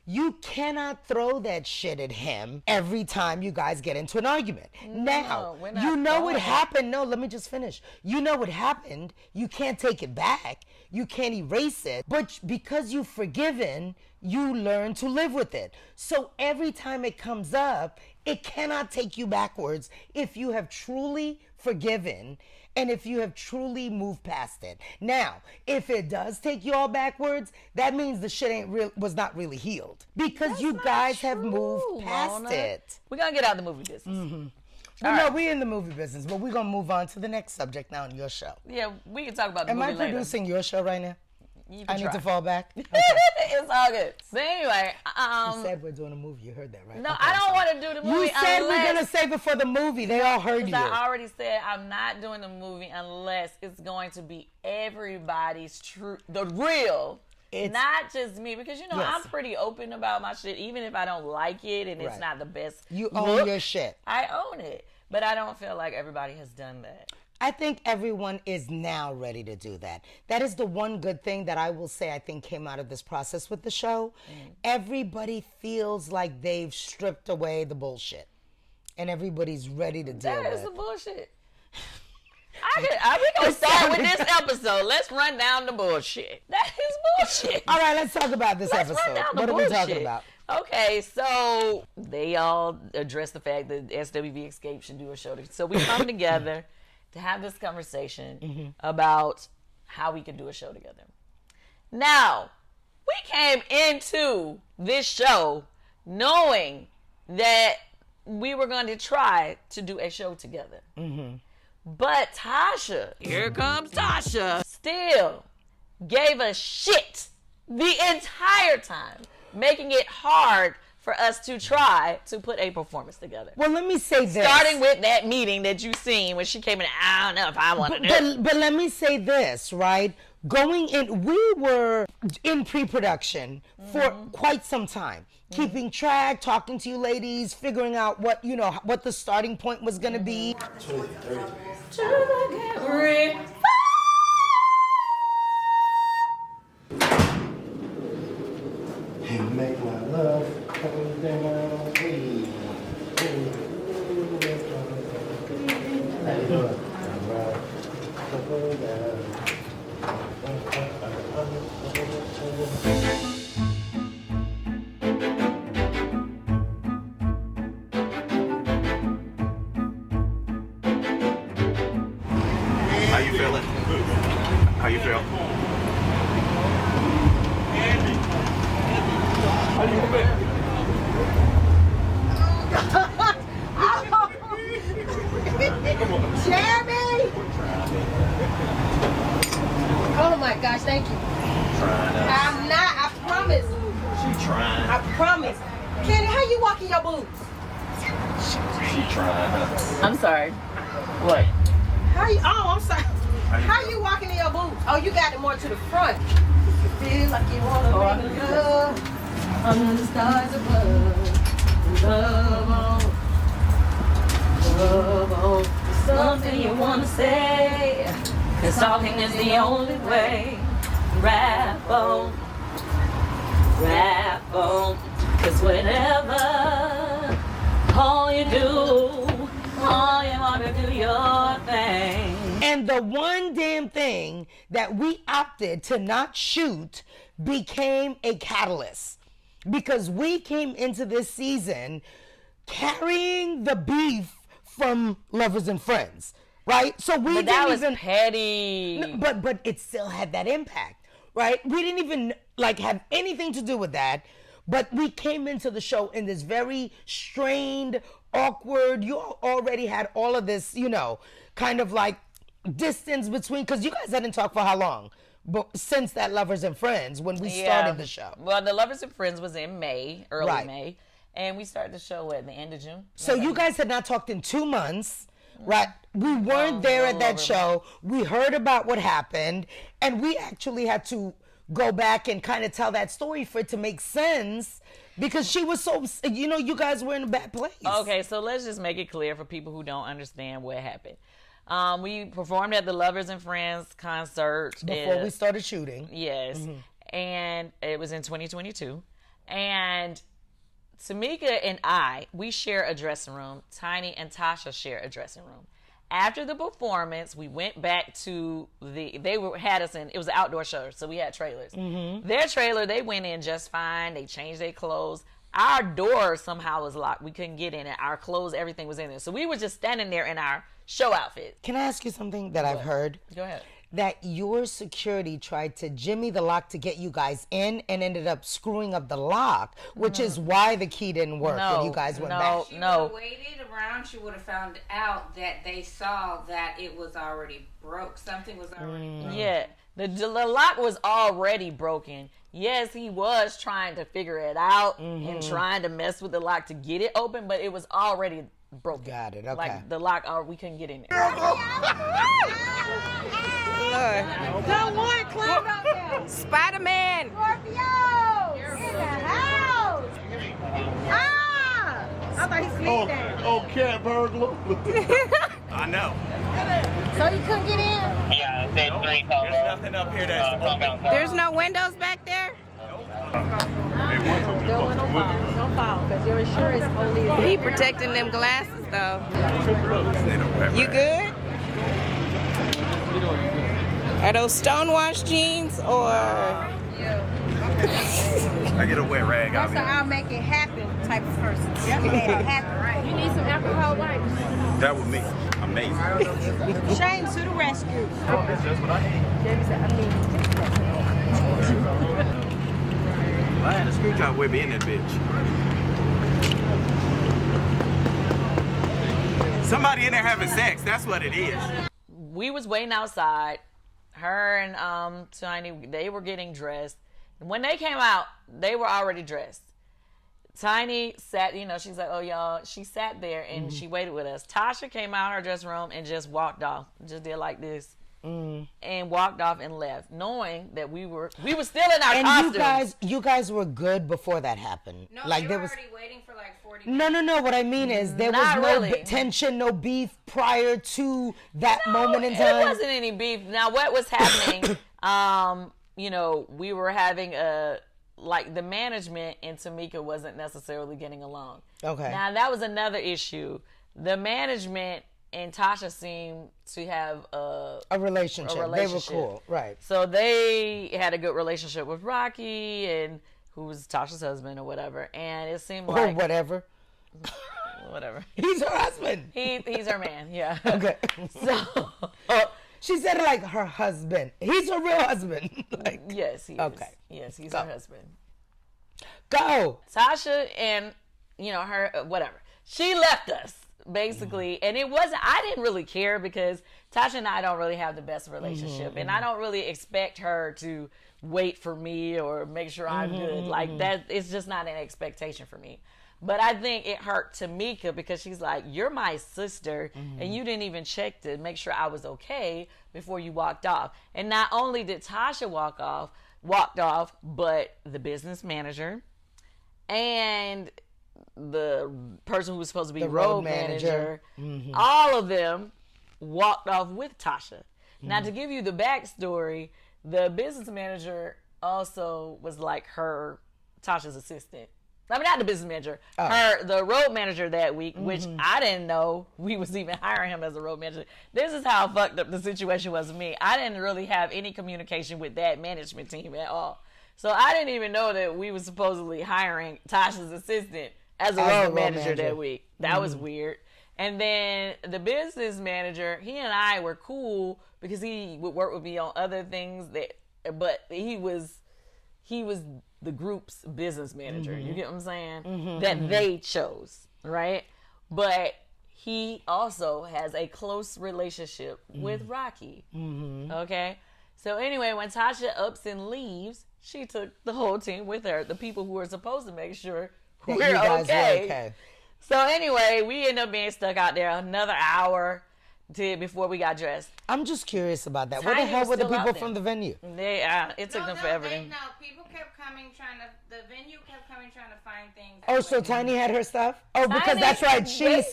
You cannot throw that shit at him every time you guys get into an argument. Now, you know what happened. No, let me just finish. You know what happened. You can't take it back. You can't erase it. But because you've forgiven, you learn to live with it. So every time it comes up, it cannot take you backwards if you have truly forgiven and if you have truly moved past it. Now, if it does take you all backwards, that means the shit was not really healed. Because you guys have moved past it. We're going to get out of the movie business. No, we're in the movie business, but we're going to move on to the next subject now on your show. Yeah, we can talk about the movie movie later. Am I producing your show right now? I need to fall back? Okay. It's all good. But anyway, you said we're doing a movie. You heard that, right? No, I don't want to do the movie. You said we're going to save it for the movie. They all heard you. I already said I'm not doing the movie unless it's going to be everybody's the real. It's not just me, because, you know, I'm pretty open about my shit, even if I don't like it and it's not the best. You own your shit. I own it. But I don't feel like everybody has done that. I think everyone is now ready to do that. That is the one good thing that I will say I think came out of this process with the show. Everybody feels like they've stripped away the bullshit. And everybody's ready to deal with it. That is the bullshit. We're going to start with this episode. Let's run down the bullshit. That is bullshit. All right, let's talk about this episode. What are we talking about? Okay, so they all address the fact that SWV Escape should do a show. So we come together to have this conversation about how we can do a show together. Now, we came into this show knowing that we were going to try to do a show together. But Tasha, here comes Tasha, still gave us shit the entire time, making it hard for us to try to put a performance together. Well, let me say this. Starting with that meeting that you seen when she came in, I don't know if I want to do it. But let me say this, right? Going in, we were in pre-production for quite some time, keeping track, talking to you ladies, figuring out what, you know, what the starting point was going to be. And make my love come down. How you doing? How you feeling? How you feel? How you feel? Jeremy! Oh my gosh, thank you. I'm not, I promise. She trying. I promise. Kenny, how you walking your boots? She trying. I'm sorry. What? How you, oh, I'm sorry. How you walking in your boots? Oh, you got it more to the front. You feel like you want to make love under the stars above. Love on. Love on. Something you want to say, 'cause talking is the only way. Rap on. Rap on. 'Cause whenever all you want to do your thing. And the one damn thing that we opted to not shoot became a catalyst, because we came into this season carrying the beef from Lovers and Friends, right? So we but that didn't was even petty. No, but it still had that impact, right? We didn't even have anything to do with that, but we came into the show in this very strained, awkward. You already had all of this, you know, kind of like distance between, because you guys hadn't talked for how long? But since that Lovers and Friends, when we started the show. Well, the Lovers and Friends was in May, early Right. May. And we started the show at the end of June. So you guys had not talked in 2 months, right? We weren't there at that show. We heard about what happened, and we actually had to go back and kind of tell that story for it to make sense, because she was so, you know, you guys were in a bad place. Okay, so let's just make it clear for people who don't understand what happened. We performed at the Lovers and Friends concert. Before we started shooting. Yes. And it was in 2022. And Tamika and we share a dressing room. Tiny and Tasha share a dressing room. After the performance, we went back to had us in, it was an outdoor show, so we had trailers. Their trailer, they went in just fine. They changed their clothes. Our door somehow was locked. We couldn't get in it. Our clothes, everything was in there. So we were just standing there in our show outfit. Can I ask you something that I've heard? Go ahead. That your security tried to jimmy the lock to get you guys in and ended up screwing up the lock, which is why the key didn't work when you guys went back. She would have waited around, she would have found out that they saw that it was already broke. Something was already broken. Yeah, the lock was already broken. Yes, he was trying to figure it out and trying to mess with the lock to get it open, but it was already broken. Got it, okay. Like the lock, we couldn't get in there. Don't want climb up there. Spider-Man. Scorpio in the house. Ah! I thought he sleep there. Oh, cat burglar. I know. So you couldn't get in? Yeah, there's nothing up here that's There's no windows back there? Don't fall, because your insurance only. He protecting them glasses though. You good? Are those stonewashed jeans or? I get a wet rag out That's an I'll make it happen type of person. You have to make it happen, right? You need some alcohol wipes. That was me. Amazing. Shame to the rescue. That's what I need. Jamie said, I had a screwdriver with me in that bitch. Somebody in there having sex. That's what it is. We was waiting outside. Her and Tiny, they were getting dressed. And when they came out, they were already dressed. Tiny sat, she's like, oh, y'all. She sat there and she waited with us. Tasha came out of her dressing room and just walked off. Just did like this. And walked off and left, knowing that we were still in our costumes. And you guys were good before that happened. No, like they were there was already waiting for like 40 minutes. No. What I mean is there was Not no really. tension, no beef prior to that moment in time. It wasn't any beef. Now, what was happening? We were having the management and Tamika wasn't necessarily getting along. Okay. Now, that was another issue. The management and Tasha seemed to have a relationship. They were cool, right? So they had a good relationship with Rocky, and who was Tasha's husband or whatever. And it seemed like whatever. He's her husband. He's her man. Yeah. Okay. So she said it like her husband. He's her real husband. Yes, he is. Okay. Yes, he's Go. her husband. Go. Tasha and her whatever. She left us. Basically, and I didn't really care because Tasha and I don't really have the best relationship, and I don't really expect her to wait for me or make sure I'm good. Like that, it's just not an expectation for me. But I think it hurt Tamika because she's like, you're my sister, and you didn't even check to make sure I was okay before you walked off. And not only did Tasha walked off, but the business manager and the person who was supposed to be road manager, all of them walked off with Tasha. Now, to give you the backstory, the business manager also was like Tasha's assistant. I mean, not the business manager, the road manager that week, which I didn't know we was even hiring him as a road manager. This is how fucked up the situation was for me. I didn't really have any communication with that management team at all. So I didn't even know that we were supposedly hiring Tasha's assistant as a road manager that week. That was weird. And then the business manager, he and I were cool because he would work with me on other things but he was the group's business manager. You get what I'm saying? That they chose, right? But he also has a close relationship with Rocky. Okay? So anyway, when Tasha ups and leaves, she took the whole team with her, the people who were supposed to make sure we're okay. So anyway, we ended up being stuck out there another hour before we got dressed. I'm just curious about that. Where the hell were the people from the venue? It took them forever. People kept coming the venue kept coming trying to find things. Oh, so Tiny had her stuff? Oh, because that's right.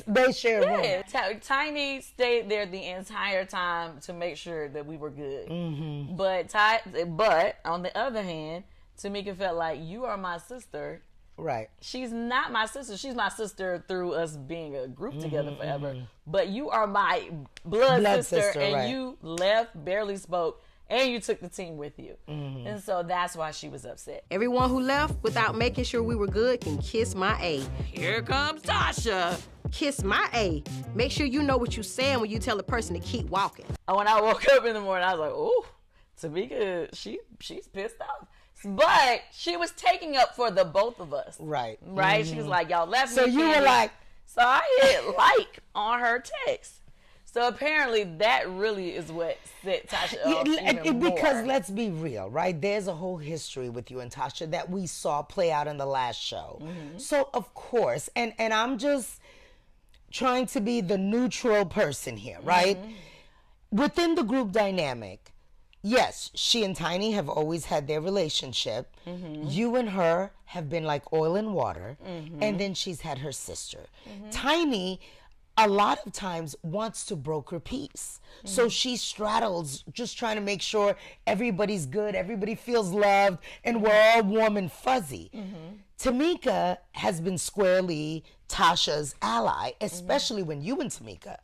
They share a room. Tiny stayed there the entire time to make sure that we were good. But on the other hand, Tamika felt like, you are my sister. Right. She's not my sister. She's my sister through us being a group together forever. But you are my blood sister, and you left, barely spoke, and you took the team with you. And so that's why she was upset. Everyone who left without making sure we were good can kiss my A. Here comes Tasha. Kiss my A. Make sure you know what you're saying when you tell a person to keep walking. When I woke up in the morning, I was like, oh, Tamika, she's pissed off. But she was taking up for the both of us. Right. Right? She was like, y'all left me. So you were like... So I hit like on her text. So apparently that really is what set Tasha off even more. Because let's be real, right? There's a whole history with you and Tasha that we saw play out in the last show. So of course, and I'm just trying to be the neutral person here, right? Within the group dynamic, yes, she and Tiny have always had their relationship. You and her have been like oil and water. And then she's had her sister. Tiny, a lot of times, wants to broker peace. So she straddles, just trying to make sure everybody's good, everybody feels loved, and we're all warm and fuzzy. Tamika has been squarely Tasha's ally, especially when you and Tamika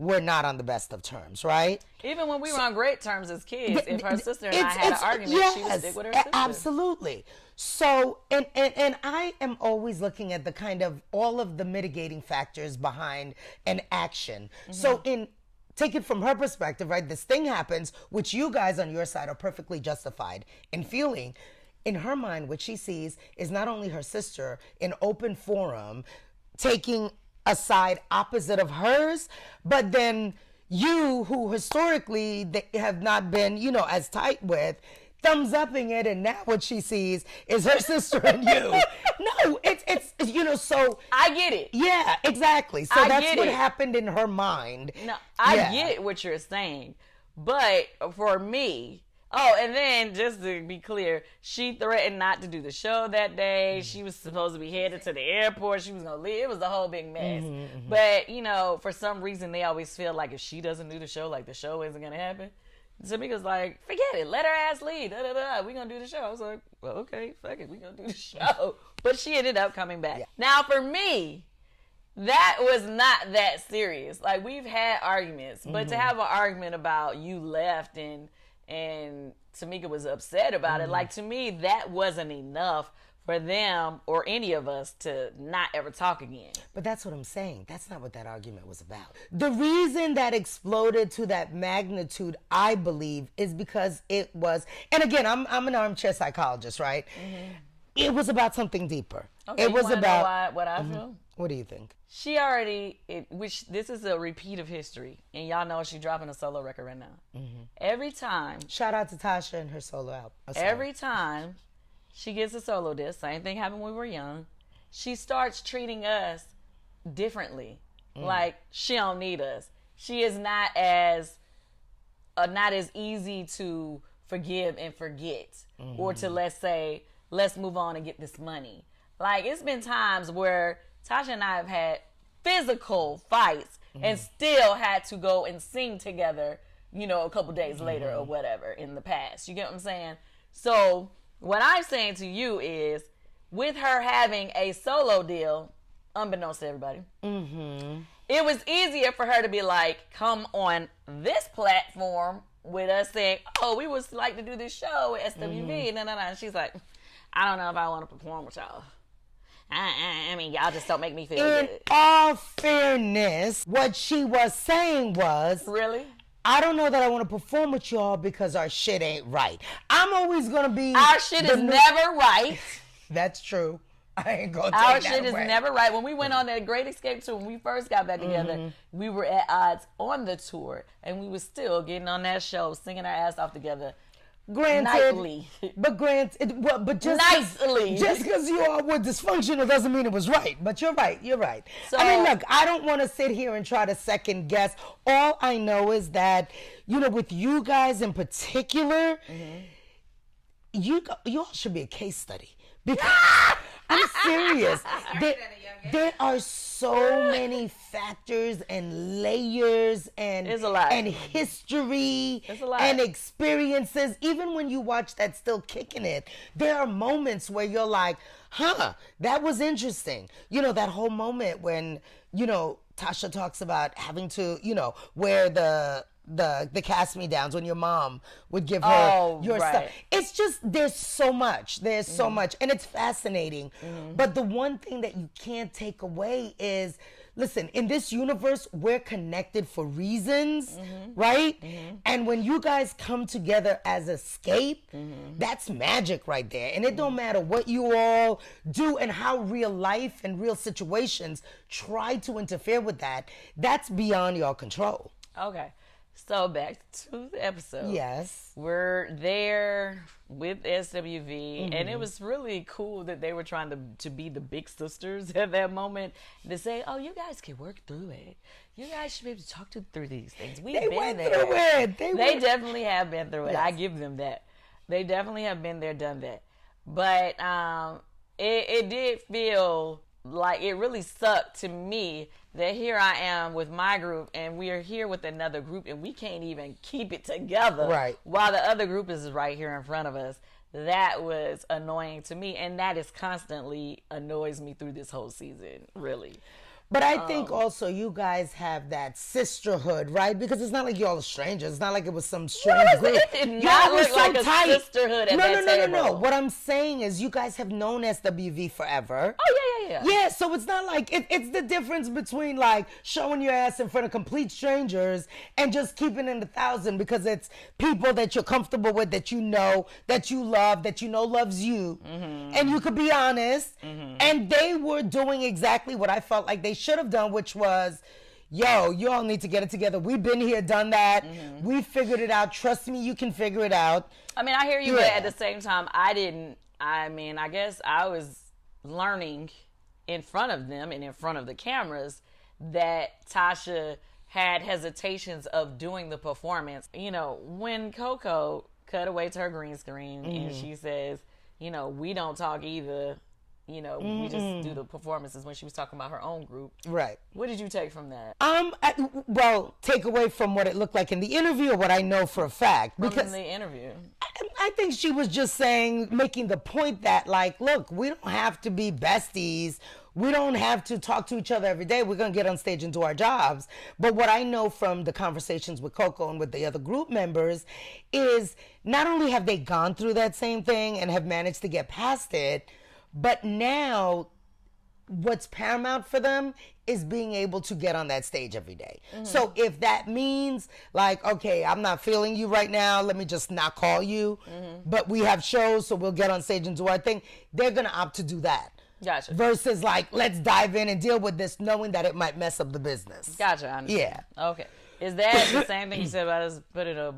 were not on the best of terms, right? Even when we were on great terms as kids, if her sister and I had an argument, she would stick with her sister. Absolutely. So, and I am always looking at the kind of all of the mitigating factors behind an action. So take it from her perspective, right? This thing happens, which you guys on your side are perfectly justified in feeling. In her mind, what she sees is not only her sister in open forum taking a side opposite of hers, but then you, who historically they have not been, as tight with, thumbs upping it, and now what she sees is her sister and you. No, it's so. I get it. Yeah, exactly. So that's what happened in her mind. No, I get what you're saying. But for me, and then just to be clear, she threatened not to do the show that day. She was supposed to be headed to the airport. She was going to leave. It was a whole big mess. But, for some reason, they always feel like if she doesn't do the show, like the show isn't going to happen. Tamika's like, forget it. Let her ass leave. We're going to do the show. I was like, well, okay, fuck it. We're going to do the show. But she ended up coming back. Yeah. Now, for me, that was not that serious. Like, we've had arguments. But to have an argument about you left and Tamika was upset about it, like, to me, that wasn't enough for them or any of us to not ever talk again. But that's what I'm saying. That's not what that argument was about. The reason that exploded to that magnitude, I believe, is because it was, and again, I'm an armchair psychologist, right? It was about something deeper. Okay, it was about know what I feel? What do you think? She already, which this is a repeat of history, and y'all know she's dropping a solo record right now. Every time. Shout out to Tasha and her solo album. Every time she gets a solo disc, same thing happened when we were young, she starts treating us differently. Like, she don't need us. She is not as easy to forgive and forget, or to, let's say, let's move on and get this money. Like, it's been times where Tasha and I have had physical fights and still had to go and sing together, a couple days later or whatever in the past. You get what I'm saying? So what I'm saying to you is, with her having a solo deal, unbeknownst to everybody, it was easier for her to be like, come on this platform with us saying, oh, we would like to do this show at SWV. And she's like, I don't know if I want to perform with y'all. I mean, y'all just don't make me feel good. In all fairness, what she was saying was, really? I don't know that I want to perform with y'all because our shit ain't right. I'm always going to be... Our shit is never right. That's true. I ain't going to take that Our shit is never right. When we went on that Great Escape tour, when we first got back together, we were at odds on the tour, and we were still getting on that show, singing our ass off together. Granted, nightly. but just nicely. Just because you all were dysfunctional doesn't mean it was right. But you're right. So, I mean, look, I don't want to sit here and try to second guess. All I know is that, with you guys in particular, you all should be a case study. Because I'm serious. There are so many factors and layers and history and experiences. Even when you watch that Still Kicking It, there are moments where you're like, that was interesting. That whole moment when, Tasha talks about having to, wear the cast-me-downs when your mom would give her your stuff. It's just, there's so much, and it's fascinating. But the one thing that you can't take away is, listen, in this universe, we're connected for reasons, right? And when you guys come together as Escape, that's magic right there. And it don't matter what you all do and how real life and real situations try to interfere with that. That's beyond your control. Okay. So back to the episode. Yes. We're there with SWV, and it was really cool that they were trying to be the big sisters at that moment, to say, oh, you guys can work through it. You guys should be able to talk through these things. They went through it. They definitely have been through it. Yes. I give them that. They definitely have been there, done that. But it did feel like it really sucked to me that here I am with my group and we are here with another group and we can't even keep it together. Right. While the other group is right here in front of us. That was annoying to me, and that is constantly annoys me through this whole season, really. But I think also you guys have that sisterhood, right? Because it's not like y'all are strangers. It's not like it was some strange group. It did not look like a sisterhood at that table. No. What I'm saying is you guys have known SWV forever. Oh, yeah. Yeah, so it's not like, it's the difference between like showing your ass in front of complete strangers and just keeping it 1,000 because it's people that you're comfortable with, that you know, that you love, that you know loves you. And you could be honest. And they were doing exactly what I felt like they should have done, which was, yo, you all need to get it together. We've been here, done that. We figured it out. Trust me, you can figure it out. I mean, I hear you, but at the same time, I guess I was learning in front of them and in front of the cameras that Tasha had hesitations of doing the performance. You know, when Coco cut away to her green screen and she says, you know, we don't talk either. You know, we just do the performances when she was talking about her own group. Right. What did you take from that? Well, take away from what it looked like in the interview or what I know for a fact. Because in the interview. I think she was just saying, making the point that, like, look, we don't have to be besties. We don't have to talk to each other every day. We're going to get on stage and do our jobs. But what I know from the conversations with Coco and with the other group members is not only have they gone through that same thing and have managed to get past it, but now what's paramount for them is being able to get on that stage every day. So if that means like, okay, I'm not feeling you right now, let me just not call you, but we have shows, so we'll get on stage and do our thing, they're going to opt to do that. Gotcha. Versus like, let's dive in and deal with this knowing that it might mess up the business. Gotcha. I understand. Yeah. Okay. Is that the same thing you said about us putting a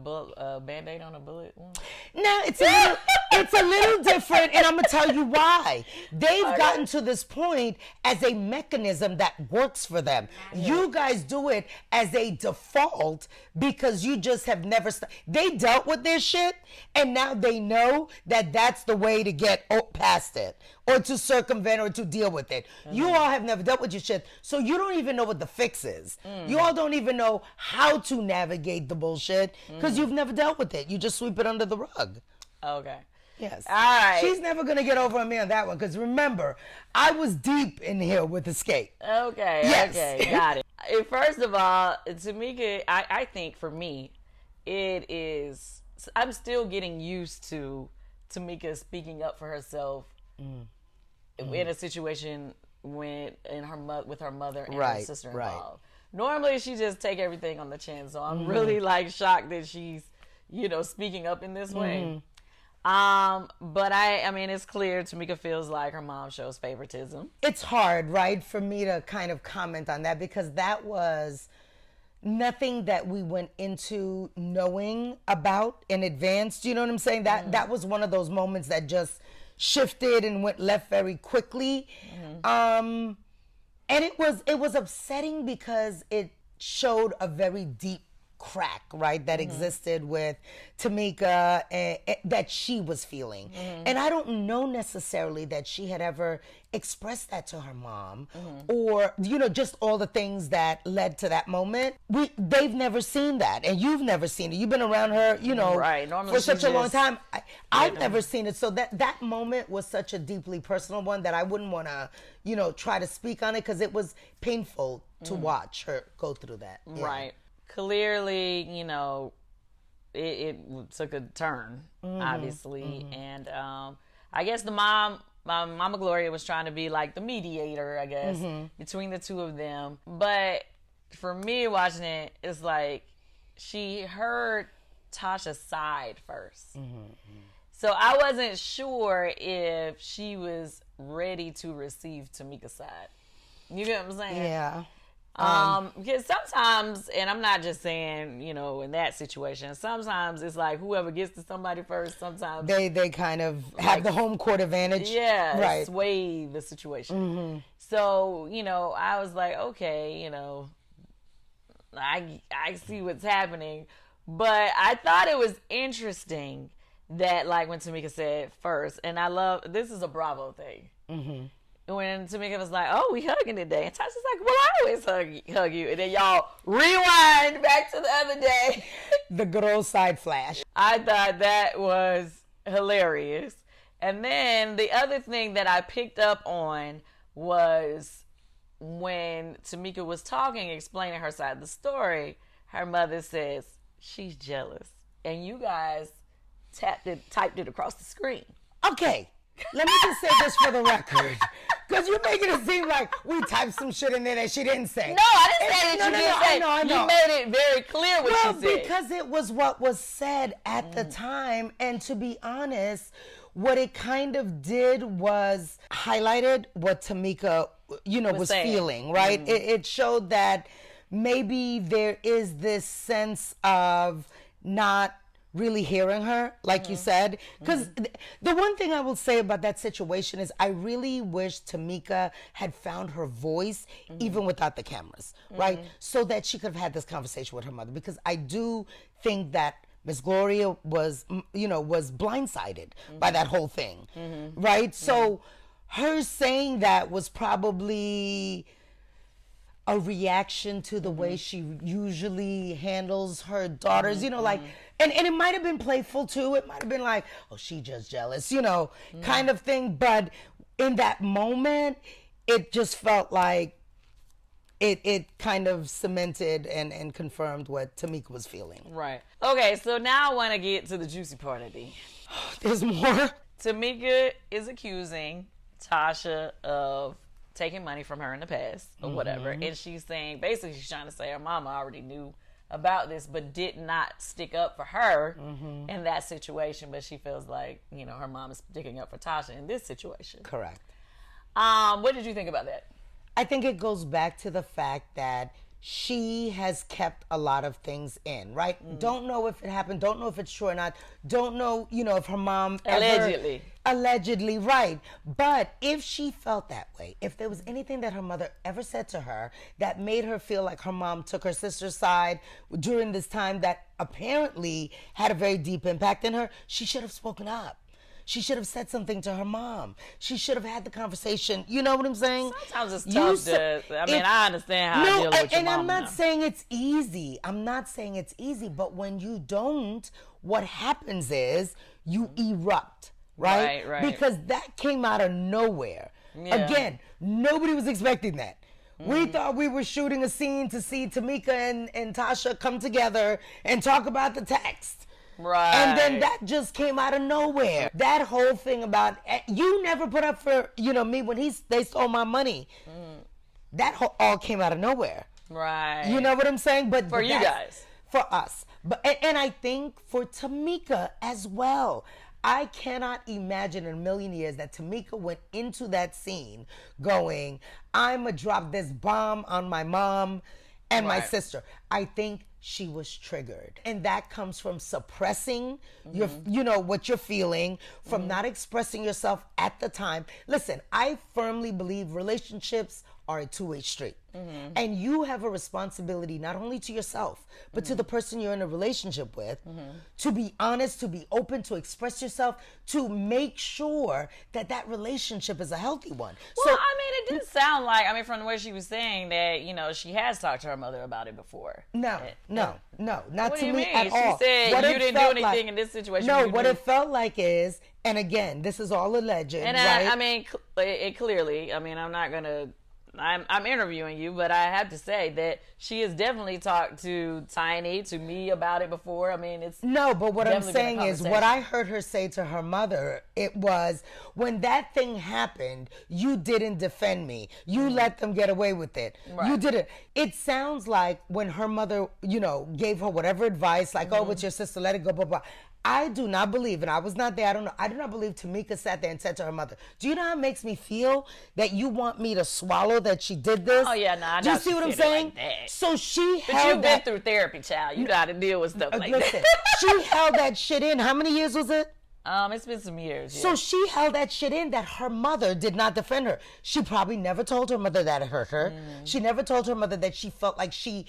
Band-Aid on a bullet wound? No, it's a little different, and I'm going to tell you why. They've gotten to this point as a mechanism that works for them. You guys do it as a default because you just have never... They dealt with their shit, and now they know that that's the way to get past it, or to circumvent, or to deal with it. You all have never dealt with your shit, so you don't even know what the fix is. You all don't even know how to navigate the bullshit because you've never dealt with it. You just sweep it under the rug. Okay. Yes. All right. She's never going to get over on me on that one because remember, I was deep in here with Escape. Okay. Yes. Okay. Got it. First of all, Tamika, I think for me, it is, I'm still getting used to Tamika speaking up for herself in a situation with her mother and her sister involved. Normally, she just take everything on the chin, so I'm really like shocked that she's, you know, speaking up in this way. But I mean, it's clear Tamika feels like her mom shows favoritism. It's hard, right, for me to kind of comment on that because that was nothing that we went into knowing about in advance. Do you know what I'm saying? That was one of those moments that just shifted and went left very quickly. And it was upsetting because it showed a very deep crack, right, that existed with Tamika and that she was feeling. And I don't know necessarily that she had ever expressed that to her mom or, you know, just all the things that led to that moment. They've never seen that, and you've never seen it. You've been around her, you know, for such a long time. I've never seen it. So that moment was such a deeply personal one that I wouldn't want to, you know, try to speak on it because it was painful to watch her go through that. Yeah. Right. Clearly, you know, it took a turn, obviously. And I guess Mama Gloria was trying to be like the mediator, I guess, between the two of them. But for me watching it, it's like she heard Tasha's side first. So I wasn't sure if she was ready to receive Tamika's side. You get what I'm saying? Yeah. Because sometimes, and I'm not just saying, you know, in that situation, sometimes it's like whoever gets to somebody first, sometimes they kind of have the home court advantage. Yeah, right. Sway the situation. So, you know, I was like, okay, you know, I see what's happening. But I thought it was interesting that, like, when Tamika said first, and I love, this is a Bravo thing. When Tamika was like, oh, we hugging today. And Tasha's like, well, I always hug you. And then y'all rewind back to the other day. The good old side flash. I thought that was hilarious. And then the other thing that I picked up on was when Tamika was talking, explaining her side of the story, her mother says, she's jealous. And you guys typed it across the screen. Okay. Let me just say this for the record. Because you're making it seem like we typed some shit in there that she didn't say. No, I didn't say that you didn't say. I know. You made it very clear what she said. Well, because it was what was said at the time. And to be honest, what it kind of did was highlighted what Tamika, was feeling, right? It showed that maybe there is this sense of not really hearing her, like you said. Because the one thing I will say about that situation is I really wish Tamika had found her voice even without the cameras, right? So that she could have had this conversation with her mother. Because I do think that Miss Gloria was blindsided by that whole thing, right? So her saying that was probably a reaction to the way she usually handles her daughters, and it might have been playful too. It might have been like, oh, she just jealous, kind of thing. But in that moment, it just felt like it kind of cemented and confirmed what Tamika was feeling. Right. Okay, so now I want to get to the juicy part of the. There's more. Tamika is accusing Tasha of taking money from her in the past or whatever, and she's saying, basically she's trying to say her mama already knew about this but did not stick up for her in that situation, but she feels like her mom is sticking up for Tasha in this situation. Correct. What did you think about that? I think it goes back to the fact that she has kept a lot of things in, right? Don't know if it happened, don't know if it's true or not, don't know, if her mom Allegedly, right. But if she felt that way, if there was anything that her mother ever said to her that made her feel like her mom took her sister's side during this time that apparently had a very deep impact in her, she should have spoken up. She should have said something to her mom. She should have had the conversation. You know what I'm saying? Sometimes it's tough I understand how I deal with your and mom I'm not now. saying it's easy. But when you don't, what happens is you erupt, right? Right. Because that came out of nowhere. Yeah. Again, nobody was expecting that. We thought we were shooting a scene to see Tamika and Tasha come together and talk about the text. Right. And then that just came out of nowhere. That whole thing about, you never put up for, me when they stole my money. That all came out of nowhere. Right. You know what I'm saying? But for you guys. For us. And I think for Tamika as well. I cannot imagine in a million years that Tamika went into that scene going, I'm going to drop this bomb on my mom and my sister. I think she was triggered. And that comes from suppressing your, what you're feeling, from not expressing yourself at the time. Listen, I firmly believe relationships are a two-way street. And you have a responsibility not only to yourself, but to the person you're in a relationship with, to be honest, to be open, to express yourself, to make sure that that relationship is a healthy one. Well, it didn't sound like, from the way she was saying that, she has talked to her mother about it before. No, not what to do you me mean? at all. She said What you it didn't do felt anything like- in this situation. No, you what do. it felt like is, and again, this is all alleged, And right? it clearly, I'm not going to, I'm interviewing you, but I have to say that she has definitely talked to Tiny, to me about it before. It's No, but what I'm definitely been a saying is, what conversation. I heard her say to her mother, it was, when that thing happened, you didn't defend me. You let them get away with it. Right. You didn't. It sounds like when her mother, gave her whatever advice, like, oh, it's your sister, let it go, blah, blah. I do not believe, and I was not there, I don't know, I do not believe Tamika sat there and said to her mother, do you know how it makes me feel that you want me to swallow that she did this? Oh, yeah, I Do you know see she what I'm said it saying? like that. So she But held you've been that. through therapy, child. You got to deal with stuff like Listen, that. she held that shit in. How many years was it? It's been some years. Yeah. So she held that shit in, that her mother did not defend her. She probably never told her mother that it hurt her. She never told her mother that she felt like she,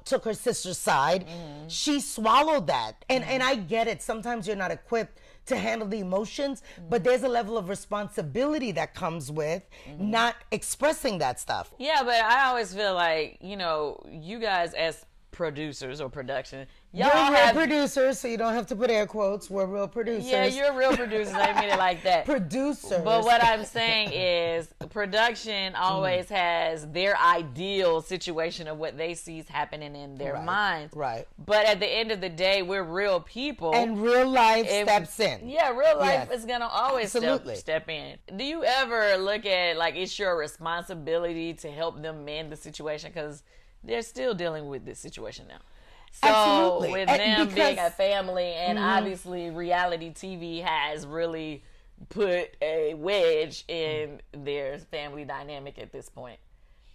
took her sister's side. She swallowed that. And I get it. Sometimes you're not equipped to handle the emotions, but there's a level of responsibility that comes with not expressing that stuff. Yeah, but I always feel like, you guys as producers or production. You're real producers, so you don't have to put air quotes. We're real producers. Yeah, you're real producers. I didn't mean it like that. Producers. But what I'm saying is production always has their ideal situation of what they see is happening in their minds. Right. But at the end of the day, we're real people. And real life steps in. Yeah, real life is going to always Absolutely. step in. Do you ever look at, like, it's your responsibility to help them mend the situation? Because they're still dealing with this situation now. So Absolutely. with them being a family, and obviously reality TV has really put a wedge in their family dynamic at this point.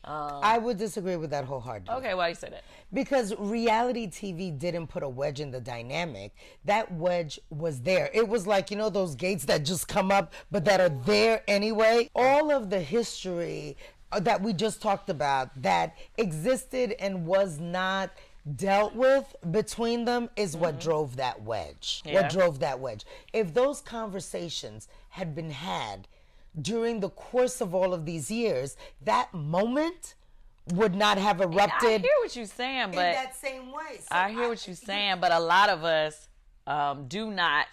I would disagree with that wholeheartedly. Okay, why do you say that? Because reality TV didn't put a wedge in the dynamic. That wedge was there. It was like, you know, those gates that just come up, but that are there anyway. All of the history that we just talked about that existed and was not dealt with between them is what drove that wedge. What drove that wedge. If those conversations had been had during the course of all of these years, that moment would not have erupted. I hear what you're saying, but in that same way. So I hear what you're saying, but a lot of us do not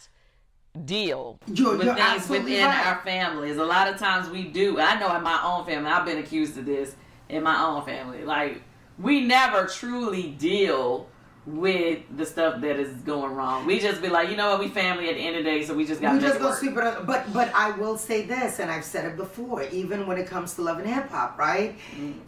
deal with things within our families. A lot of times we do. I know in my own family, I've been accused of this in my own family. Like, we never truly deal with the stuff that is going wrong. We just be like, you know what, we family at the end of the day, so we just got to make it work. Sweep it up. But I will say this, and I've said it before, even when it comes to love and hip hop, right?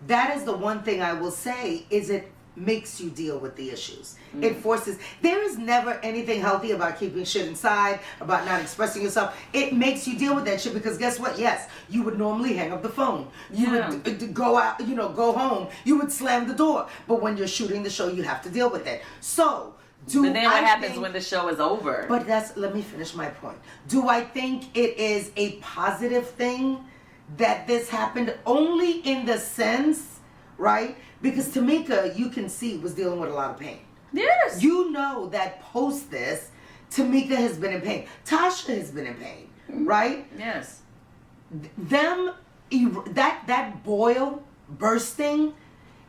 That is the one thing I will say is it makes you deal with the issues. It forces. There is never anything healthy about keeping shit inside, about not expressing yourself. It makes you deal with that shit because guess what? Yes, you would normally hang up the phone. You would go out, you know, go home. You would slam the door. But when you're shooting the show, you have to deal with it. So, but then what happens when the show is over? But let me finish my point. Do I think it is a positive thing that this happened? Only in the sense, right? Because Tamika, you can see, was dealing with a lot of pain. Yes. You know that post this, Tamika has been in pain. Tasha has been in pain, right? Yes. That boil bursting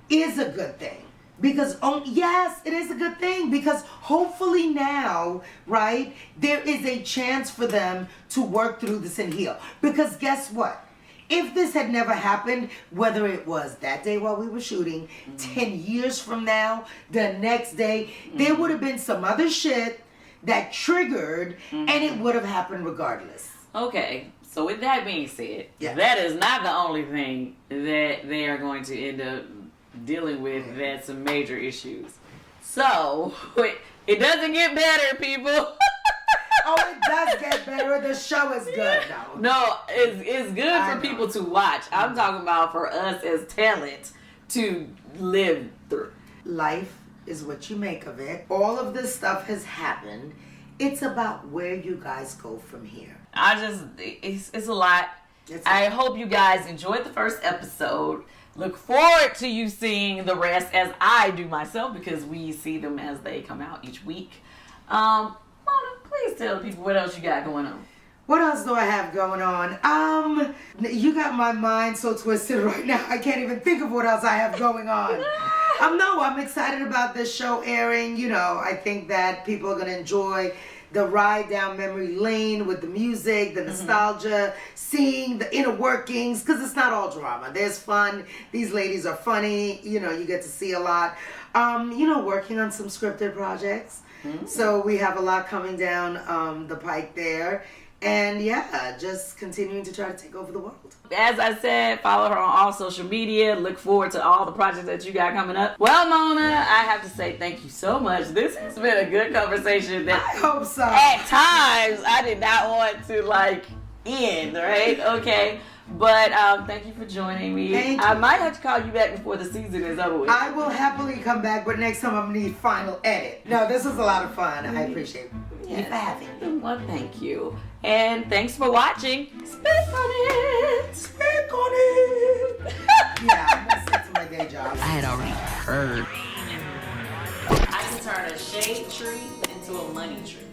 is a good thing. Because, yes, it is a good thing. Because hopefully now, right, there is a chance for them to work through this and heal. Because guess what? If this had never happened, whether it was that day while we were shooting, 10 years from now, the next day, there would have been some other shit that triggered, and it would have happened regardless. Okay, so with that being said, that is not the only thing that they are going to end up dealing with that's some major issues. So, it doesn't get better, people. Oh, it does get better. The show is good, though. No, it's good for people to watch. I'm talking about for us as talent to live through. Life is what you make of it. All of this stuff has happened. It's about where you guys go from here. It's a lot. I hope you guys enjoyed the first episode. Look forward to you seeing the rest as I do myself because we see them as they come out each week. Mona, please tell people what else you got going on. What else do I have going on? You got my mind so twisted right now. I can't even think of what else I have going on. No, I'm excited about this show airing. You know, I think that people are going to enjoy the ride down memory lane with the music, the nostalgia, seeing the inner workings, because it's not all drama. There's fun. These ladies are funny. You know, you get to see a lot. Working on some scripted projects. So we have a lot coming down the pike there. And just continuing to try to take over the world. As I said, follow her on all social media. Look forward to all the projects that you got coming up. Well, Mona, I have to say thank you so much. This has been a good conversation. I hope so. At times, I did not want to, end, right? Okay. But thank you for joining me. I might have to call you back before the season is over with. I will happily come back, but next time I'm going to need final edit. No, this was a lot of fun. I appreciate you for having me. Well, thank you. And thanks for watching. Speak on it. Speak on it. I'm going to stick to my day job. I had already heard. I can turn a shade tree into a money tree.